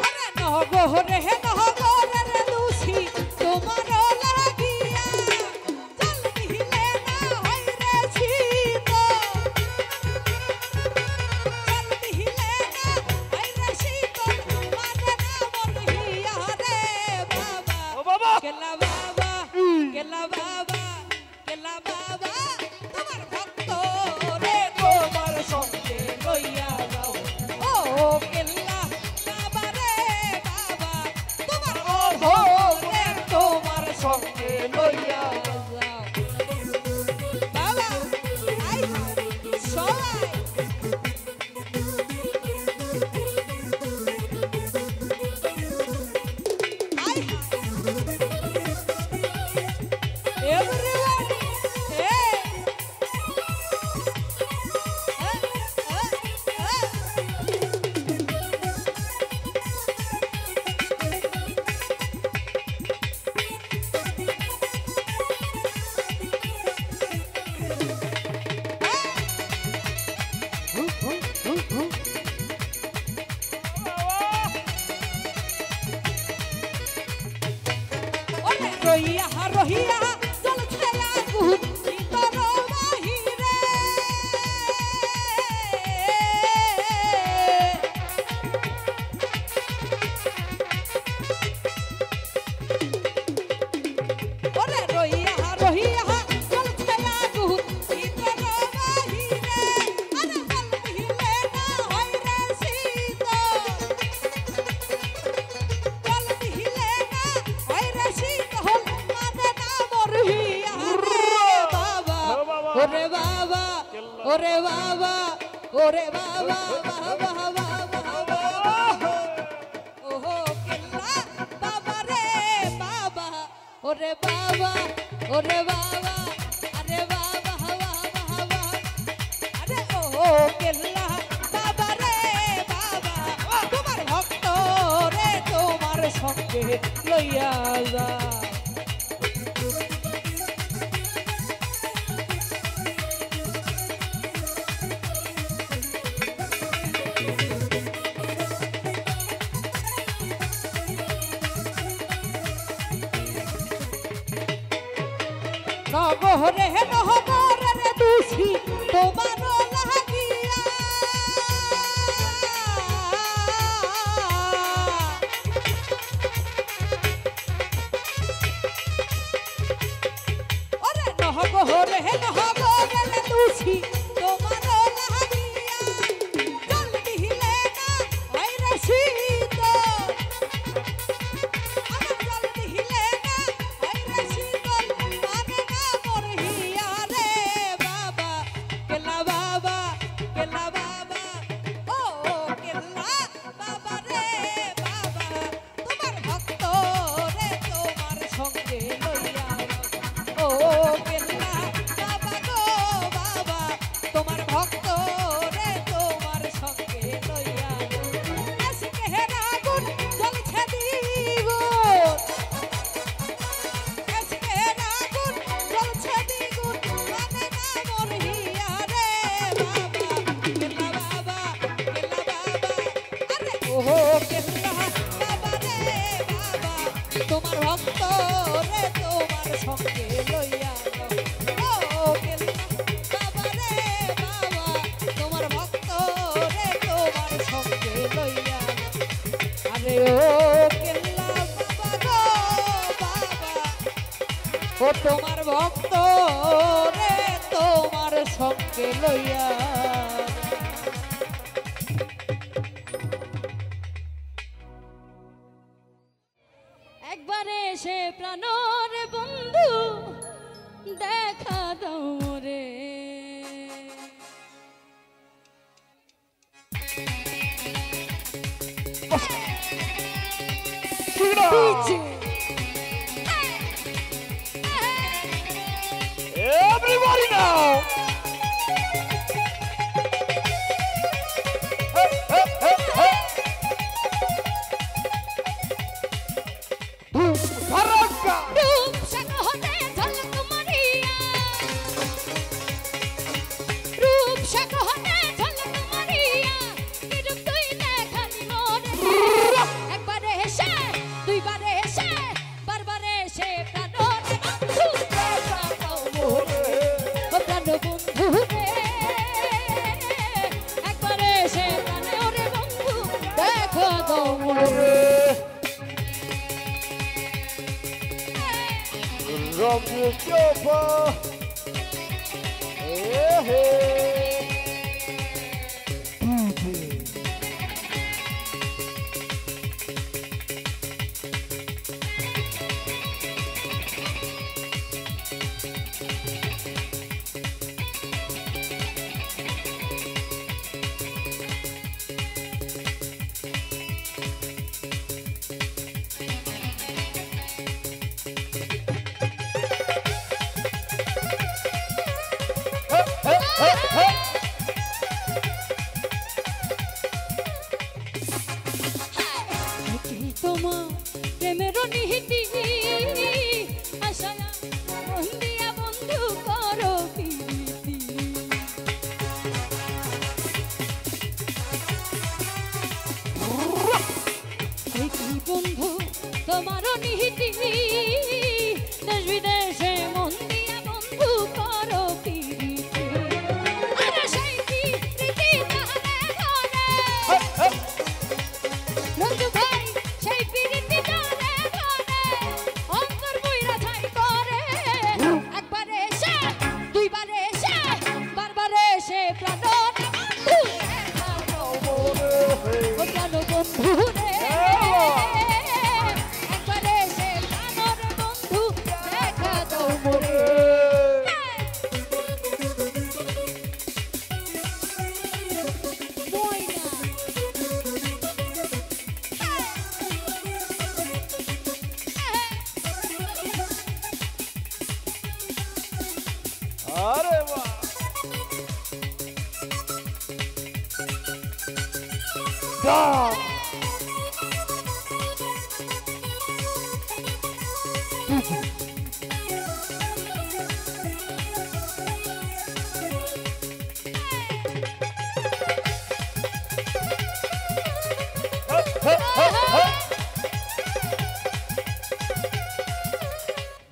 Speaker 2: ওরে নহগরে নহগরে দুষি তোমার লাগিয়া জল দিলে না হয় রে শীত জল দিলে না হয় রে শীতল মানে না মরিয়া রে বাবা
Speaker 4: ও বাবা
Speaker 2: কেল্লা বাবা কেল্লা বাবা কেল্লা বাবা তোমার ভক্ত রে তোমার সঙ্গে লইয়া যাও। ও কেল্লা বাবা রে বাবা তোমার ভক্ত রে তোমার সঙ্গে লইয়া যাও। বাবা আই সবাই আই everybody hey রহিয়া রহিয়া জল ছেয়া গুণ ভিতর বাহিরে ওরে রহিয়া রহিয়া জল ছেয়া
Speaker 1: ওরে বাবা ওরে বাবা বাবা বাবা ওহো কেল্লা বাবা রে বাবা ওরে বাবা ওরে বাবা আরে বাবা বাবা আরে ওহো কেল্লা বাবা রে বাবা তোমার ভক্ত রে তোমার সঙ্গে লইয়া যা নগরে নহরে দুষি তোমার লাগিয়া ওরে নহরে নহরে দুষি তোমার লাগিয়া জল দিলে না আইরে শীত জল দিলে না আইরে শীত মানে না মোর হিয়া রে বাবা কেলা বাবা ও কেলা বাবা রে বাবা তোমার ভক্ত রে তোমার সঙ্গে লইয়া ও কেলা বাবা গো বাবা তোমার ভক্ত রে তোমার সঙ্গে লইয়া আজকে হেরা গুণ জ্বলছে দ্বিগুণ আজকে হেরা গুণ জ্বলছে দ্বিগুণ মানে না মোর হিয়া রে বাবা কেলা বাবা আরে ওহো কেলা বাবা রে বাবা তোমার ভক্ত রে তোমার সঙ্গে লইয়া ও কেলা বাবা রে বাবা তোমার ভক্ত রে তোমার সঙ্গে লইয়া আরে ও কেল্লা বাবা গো বাবা ও তোমার ভক্ত রে তোমার সঙ্গে লইয়া
Speaker 2: একবারে সে প্রাণর বন্ধু দেখা দাও রে
Speaker 3: Everybody now! Hey, hey, hey, hey! Arranca!
Speaker 2: রূপ সাগরে ঝলক মারিয়া রূপ সাগরে ঝলক মারিয়া কিরূপ তুই দেখালি মোরে একবারে হেসে দুইবারে হেসে বারবারে সে প্রাণর বন্ধু দেখা দাও মোরে ও প্রাণ বন্ধু রে একবারে সে প্রাণর বন্ধু দেখা দাও মোরে
Speaker 3: From the chopper! Hey, hey! Hey, hey, hey! আরে বাহ
Speaker 4: Down.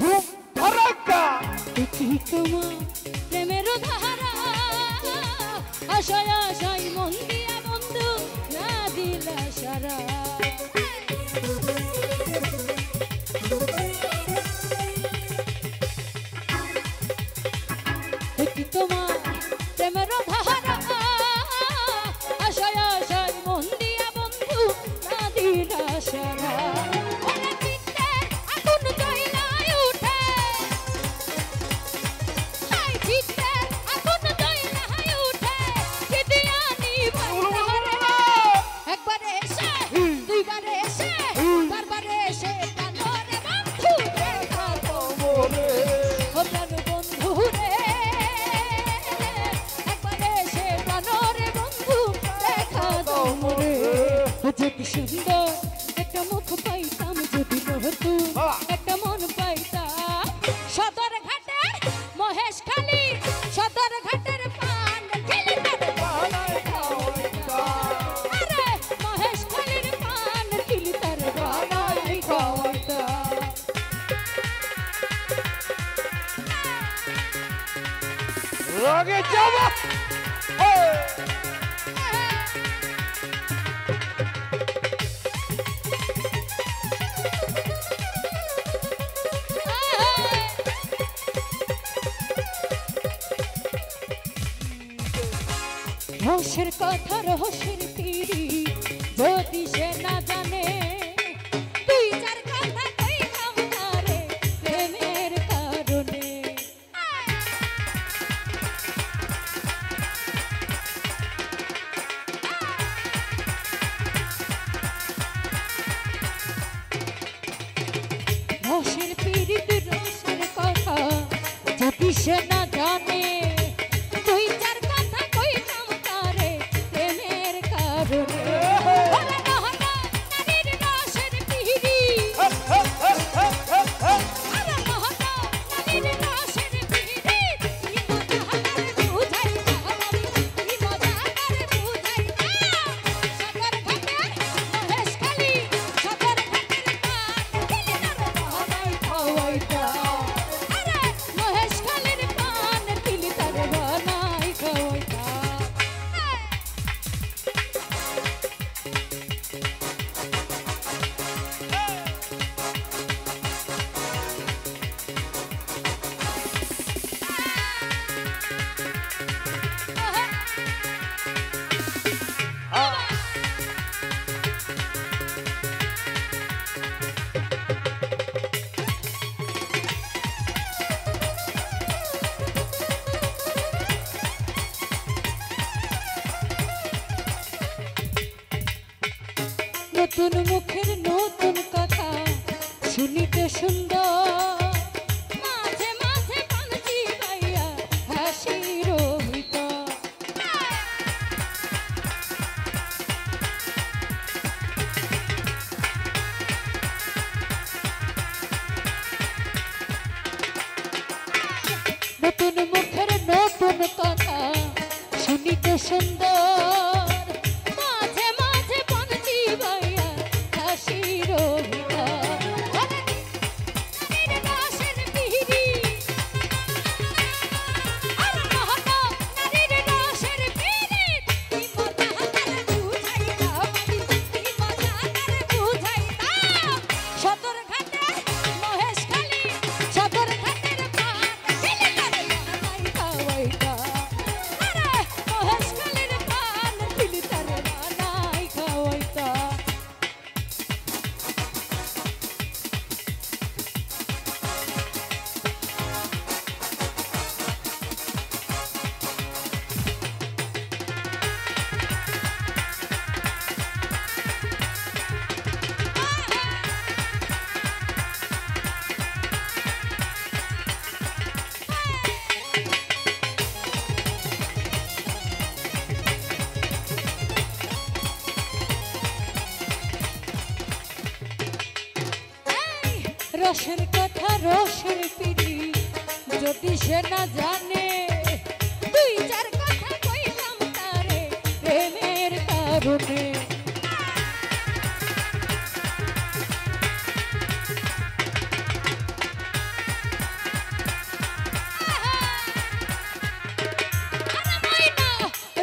Speaker 3: ধুম ধারাক্কা
Speaker 2: দেখি তোমার প্রেমের ধারা আশায় আশায় মন দিয়া বন্ধু না দিলা সারা দেখি তোমার প্রেমের ধারা আশায় আশায় মন দিয়া বন্ধু না দিলা সারা ওরে চিত্তে আগুন জ্বলাই উঠে হাই চিত্তে আগুন জ্বলাই উঠে কিদিয়ানি ভারে একবার এসে দুইবার এসে বারবার এসে কানরে বন্ধু দেখা তোরে ও প্রাণ বন্ধু রে একবার এসে কানরে বন্ধু দেখা তোরে যদি সুন্দর একটা মুখ পাইতাম যদি নহতু একটা মন পাইতাম সদর ঘাটের মহেশ খালি সদর ঘাটের পান খেলি তার বানাই খাওয়াইতাম আরে মহেশ খালির পান খেলি তার বানাই খাওয়াইতাম
Speaker 3: রগে যাবা
Speaker 2: রহস্যের কথা রহস্যের পিড়ি যদি সে না জানে তুই যার কথা কইতাম তারে প্রেমের কারণে রহস্যের পিড়ি রহস্যের কথা যদি সে না জানে তুই যার কথা কইতাম তারে প্রেমের কারণে ওরে নহনা নারীর রসের পিড়ি আরে নহনা নারীর রসের পিড়ি কি মজা হাতারে বুঝাই না কি মজা হাতারে বুঝাই না সদর ঘাটের মহেশ খালি সদর ঘাটের পান খেলি তার বানাই খাওয়াইতা আরে মহেশ খালির পান খেলি তার বানাই খাওয়াইতা নতুন মুখের নতুন কথা শুনিতে সুন্দর মাঝে মাঝে পানছি পাইয়া হাসির ভিতর নতুন মুখের নতুন কথা শুনিতে সুন্দর মাঝে মাঝে পানছি পাইয়া হাসির ভিতর নারীর রসের পিড়ি আর নহনা নারীর রসের পিড়ি কি মজা হাতারে বুঝাইতা কি মজা হাতারে বুঝাইতা সদর ঘাটের মহেশ খালি সদর ঘাটের পান খেলি তার বানাই খাওয়াইতা আরে মহেশ খালির পান খেলি রসের কথা রসের পিড়ি যদি সে না জানে দুই চার কথা কইলাম তারে প্রেমের কারণে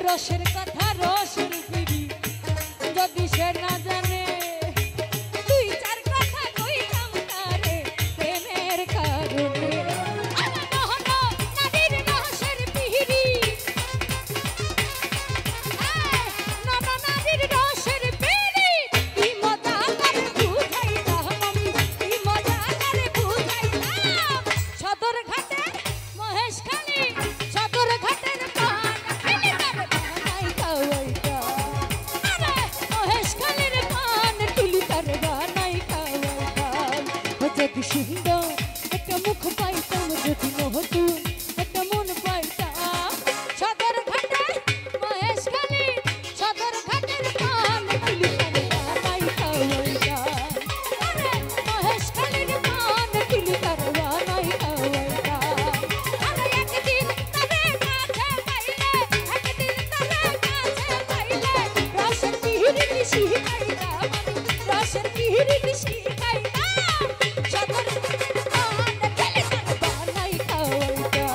Speaker 2: রসের কথা রসের পিড়ি যদি সে না জানে দুই চার কথা কইলাম তারে প্রেমের কারণে নারীর রসের পিড়ি নারীর রসের পিড়ি কি মজা করে বুঝাইলাম আমি কি মজা করে বুঝাইলাম সদর ঘাটে মহেশখালী সদর ঘাটের পান খেলে তার বানাই খাওয়াইতা আরে মহেশখালীর পান তুলি তার বানাই খাওয়াইতা যদি সুন্দর একটা মুখ পাইতাম যদি নতুন একটা মন পাইতাম সদর ঘাটে মহেশখালী সদর ঘাটের পান তুলি তার বানাই খাওয়াইতা আরে মহেশখালীর পান তুলি তার বানাই খাওয়াইতা আরে একদিন তারে কাছে পাইলে একদিন তারে কাছে পাইলে রসের পিহিরি দিশি খাইতাম রসের পিহিরি দিশি খাইতাম সদর পান খেলে তার বানাই খাওয়াইতা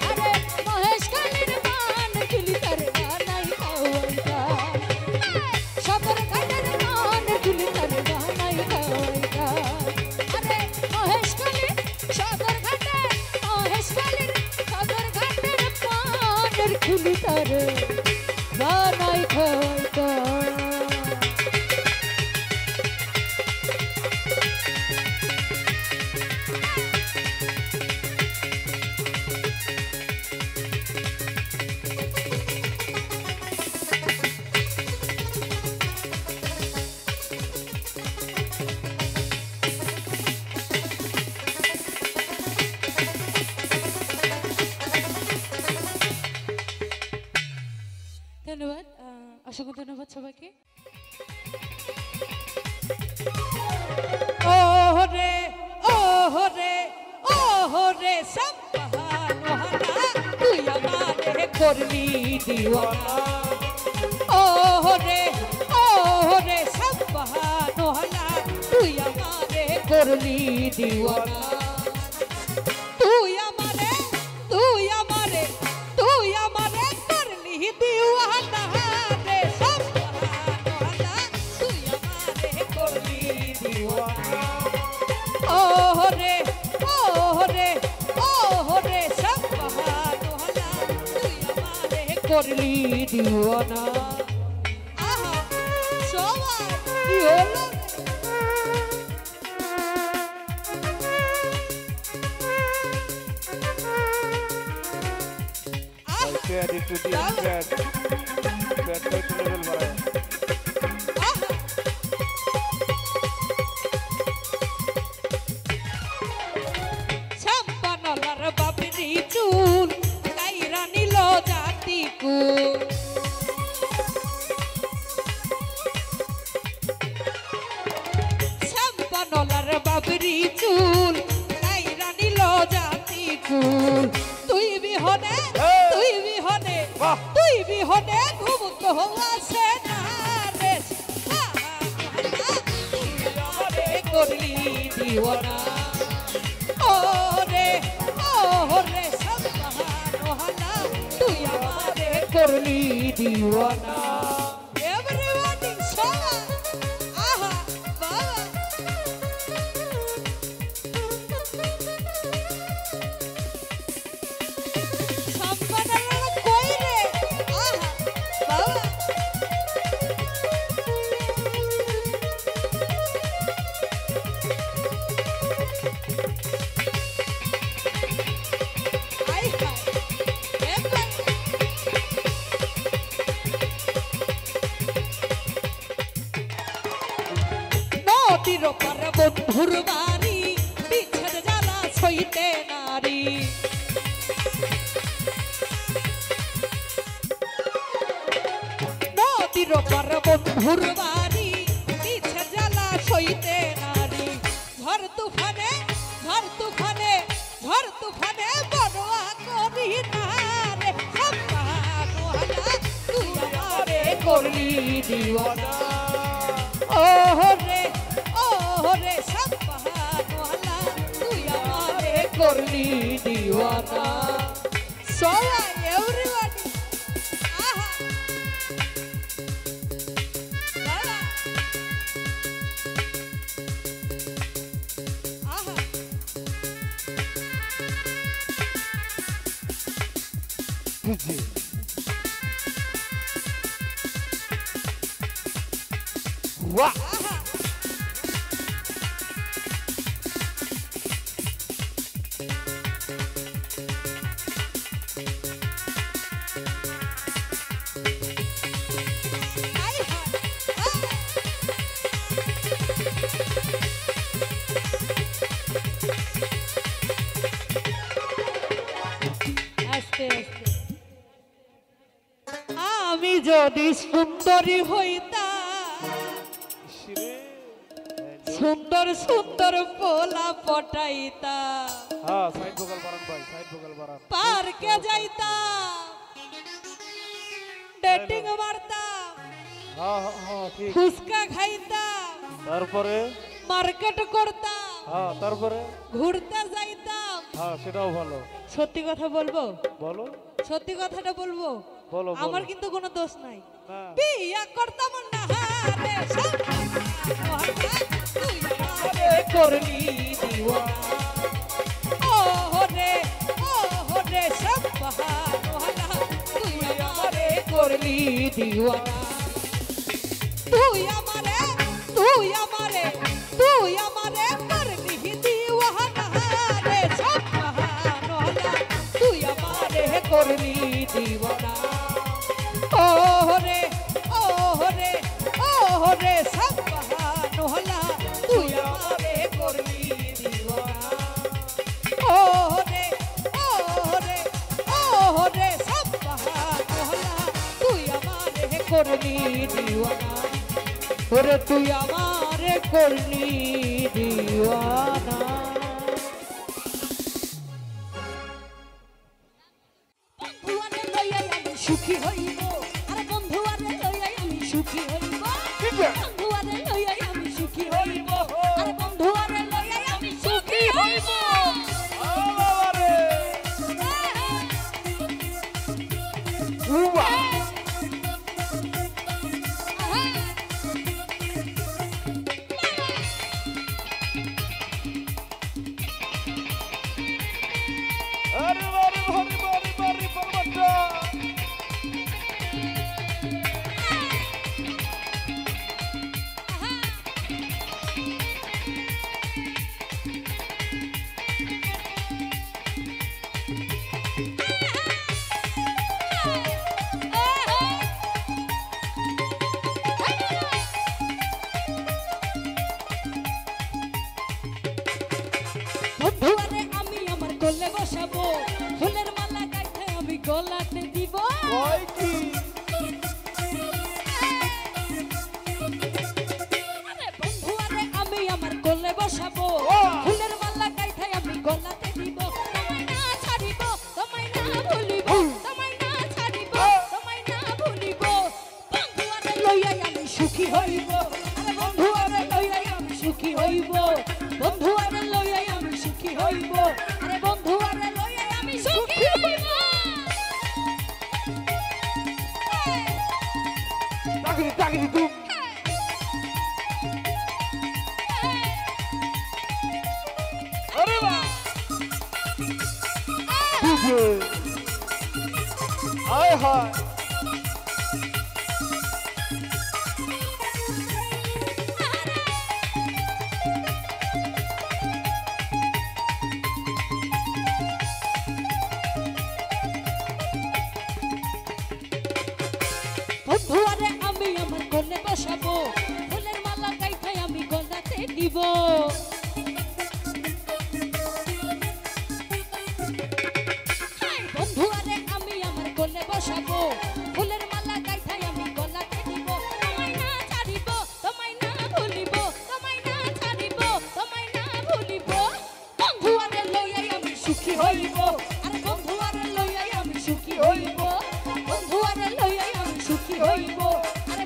Speaker 2: আরে মহেশখালীর পান তুলি তার বানাই খাওয়াইতা সদর ঘাটের পান তুলি তার বানাই খাওয়াইতা আরে মহেশখালী সদর ঘাটে মহেশখালীর সদর ঘাটের পানের খুলি তার বানাই খাওয়াইতা ধন্যবাদ অসংখ্য ধন্যবাদ সবাইকে
Speaker 1: ওহরে ওহরে ওহরে সম্পাহান ওহানা তুই আমারে করলি দিওয়ানা ওহরে ওহরে সম্পাহান ওহানা তুই আমারে করলি দিওয়ানা তুই আমারে তুই আমারে তুই আমারে করলি দিওয়ানা রে সম্পাহান ওহানা তুই আমারে করলি দিওয়ানা ওহরে ওহরে ওহরে সম্পাহান ওহানা তুই আমারে করলি দিওয়ানা আহা সবাই কি হলো
Speaker 3: প্যাড একটু দিন প্যাড প্যাডটা একটু লেভেল বাড়ায়
Speaker 1: ছাপ্পানলার বাপরি চুল কাইরা নিল জাতি কুল ছাপ্পানলার বাপরি চুল কাইরা নিল জাতি কুল তুই বিহনে তুই বিহনে ঘুমুত আসে না রে করলি দিওয়ানা ওরে ওরে সম্পাহান ওহানা তুই আমারে করলি দিওয়ানা এভরিবডি সবাই আহা বাবা সম্পাদনা কই রে আহা বাবা নদীর পার বন্ধুর বাড়ি বিচ্ছেদ জ্বালা সইতে নারী নদীর পার বন্ধুর বাড়ি বিচ্ছেদ জ্বালা সইতে নারী ঝড় তুফানে
Speaker 2: করলি দিওয়ানা ও রে সব বাহানওয়ালা তুই আমারে করলি দিওয়ানা সবাই এভরিবডি আহা আহা
Speaker 4: तुझे वाह
Speaker 2: আস্তে আস্তে আমি যদি সুন্দরী হইতাম সুন্দর সুন্দর পোলা পটাইতাম
Speaker 3: हाँ साइड बगल बरन भाई साइड बगल बरन
Speaker 2: পার্কে যাইতাম ডেটিং মারতাম
Speaker 3: हाँ हाँ हाँ ठीक
Speaker 2: ফুচকা খাইতাম
Speaker 3: তারপরে
Speaker 2: মার্কেট করতাম
Speaker 3: হ্যাঁ তারপরে
Speaker 2: ঘুরতে যাইতাম
Speaker 3: হ্যাঁ সেটাও ভালো
Speaker 2: সত্যি কথা বলবো
Speaker 3: বলো
Speaker 2: সত্যি কথাটা বলবো
Speaker 3: বলো
Speaker 2: আমার কিন্তু কোনো দোষ নাই
Speaker 3: না
Speaker 2: বিয়া করতাম না রে সব তুই আমারে করলি দিওয়ানা ও রে সব বাহানওয়ালা তুই আমারে করলি দিওয়ানা তুই আমারে করলি দিওয়ানা রে সব বাহানওয়ালা তুই আমারে করলি দিওয়ানা ও রে সব বাহানওয়ালা তুই আমারে করলি দিওয়ানা ও রে সব বাহানওয়ালা তুই আমারে করলি দিওয়ানা ওরে তুই আমারে করলি দিওয়ানা বন্ধুয়ারে লইয়া আমি সুখী হইব আরে বন্ধুয়ারে লইয়া আমি সুখী হইব বন্ধুয়ারে লইয়া আমি সুখী হইব আরে বন্ধুয়ারে লইয়া আমি সুখী হইব
Speaker 3: আরে বারে বারে বারে বারে বারবাটা
Speaker 2: বন্ধুয়ারে আমি আমার কোলে বসাবো ফুলের মালা গাইতে আমি গলাতে দিব
Speaker 3: ওই কি
Speaker 2: আরে বন্ধুয়ারে আমি আমার কোলে বসাবো ফুলের মালা গাইতে আমি গলাতে দিব তোমায় না ছাড়িব তোমায় না ভুলিব তোমায় না ছাড়িব তোমায় না ভুলিব বন্ধুয়ারে লইয়া আমি সুখী হইব আরে বন্ধুয়ারে লইয়া আমি সুখী হইব বন্ধুয়ারে লইয়া আমি সুখী হইব আরে বন্ধুয়ারে লইয়া আমি সুখী হইব
Speaker 4: ताकि ताकि तुम
Speaker 3: আরে বাহ
Speaker 4: तुझे
Speaker 3: আয় হায়
Speaker 2: বন্ধুয়ারে আমি আমার কোলে বসাবো ফুলের মালা গাইতে আমি গলাতে দিব বন্ধুয়ারে আমি আমার কোলে বসাবো ফুলের মালা গাইতে আমি গলাতে দিব তোমায় না ছাড়িব তোমায় না ভুলিব তোমায় না ছাড়িব তোমায় না ভুলিব বন্ধুয়ারে লইয়া আমি সুখী হইব আরে বন্ধুয়ারে লইয়া আমি সুখী হইব বন্ধুয়ারে লইয়া আমি সুখী হইব আরে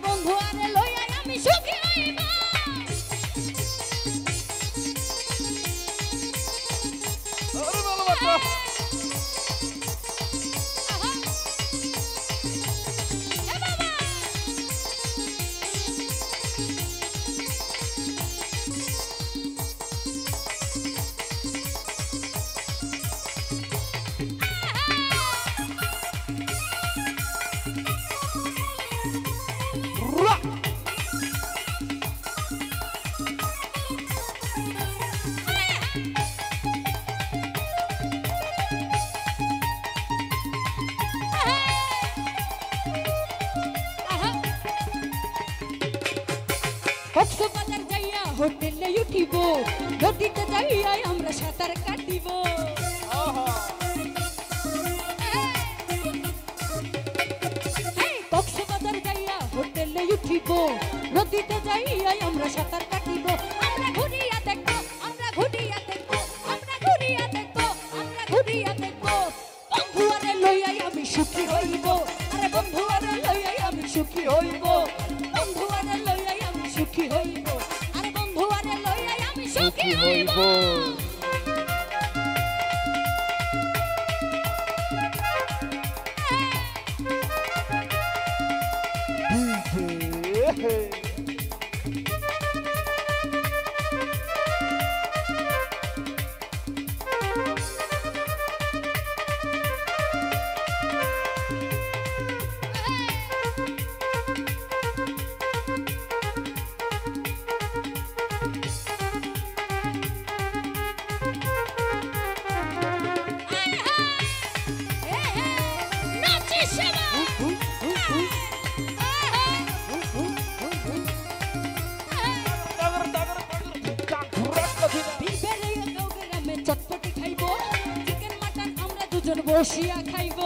Speaker 2: কক্সবাজার যাইয়া হোটেলে উঠিব, নদীতে যাইয়া আমরা সাঁতার কাটিব। কক্সবাজার যাইয়া হোটেলে উঠিব, নদীতে যাইয়া আমরা সাঁতার কাটিব। আমরা ঘুরিয়া দেখবো, আমরা ঘুরিয়া দেখবো, আমরা ঘুরিয়া দেখবো, আমরা ঘুরিয়া দেখবো। বন্ধু আরে লইয়াই আমি সুখী হইব, আরে বন্ধু আরে লইয়াই আমি সুখী হইব, বন্ধু আরে লইয়াই আমি সুখী হইব, আরে বন্ধু আরে লইয়াই আমি সুখী হইব। চটপটি খাইব, চিকেন মাটন আমরা দুজন বসিয়া খাইব।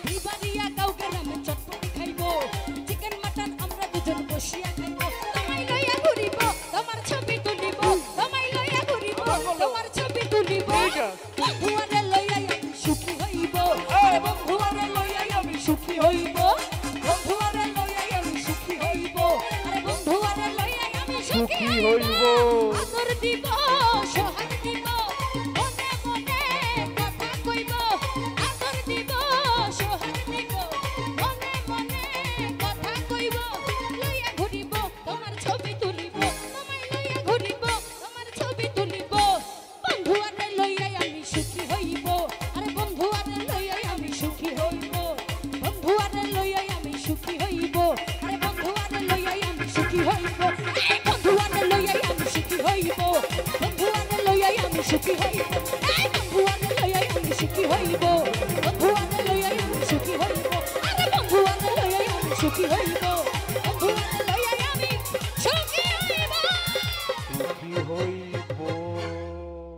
Speaker 2: বিবারিয়া গাঁও গ্রামে চটপটি খাইব, চিকেন মাটন আমরা দুজন বসিয়া খাইব। তোমায় লইয়া ঘুরিব, তোমার ছবি তুলিব, তোমায় লইয়া ঘুরিব, তোমার ছবি তুলিব। বন্ধু আরে লইয়াই আমি সুখী হইব, আরে বন্ধু আরে লইয়াই আমি সুখী হইব, বন্ধু আরে লইয়াই আমি সুখী হইব, আরে বন্ধু আরে লইয়াই আমি সুখী হইব। আদর দিব, সোহাগ দিব, মনে মনে কথা কইব। আদর দিব, সোহাগ দিব, মনে মনে কথা কইব। লইয়া ঘুরিব, তোমার ছবি তুলিব, তোমায় লইয়া ঘুরিব, তোমার ছবি তুলিব। বন্ধু আরে লইয়াই আমি সুখী হইব, আরে বন্ধু আরে লইয়াই আমি সুখী হইব, বন্ধু আরে লইয়াই আমি সুখী হইব, আরে বন্ধু আরে লইয়াই আমি সুখী হইব, বন্ধু আরে লইয়াই আমি সুখী হইব, বন্ধু আরে লইয়াই আমি সুখী হইব, বন্ধু আরে লইয়াই আমি সুখী হইব, বন্ধু আরে লইয়াই আমি সুখী হইব, আরে বন্ধু আরে লইয়াই আমি সুখী হইব, বন্ধু আরে লইয়াই আমি সুখী হইব।
Speaker 3: সুখী হইব।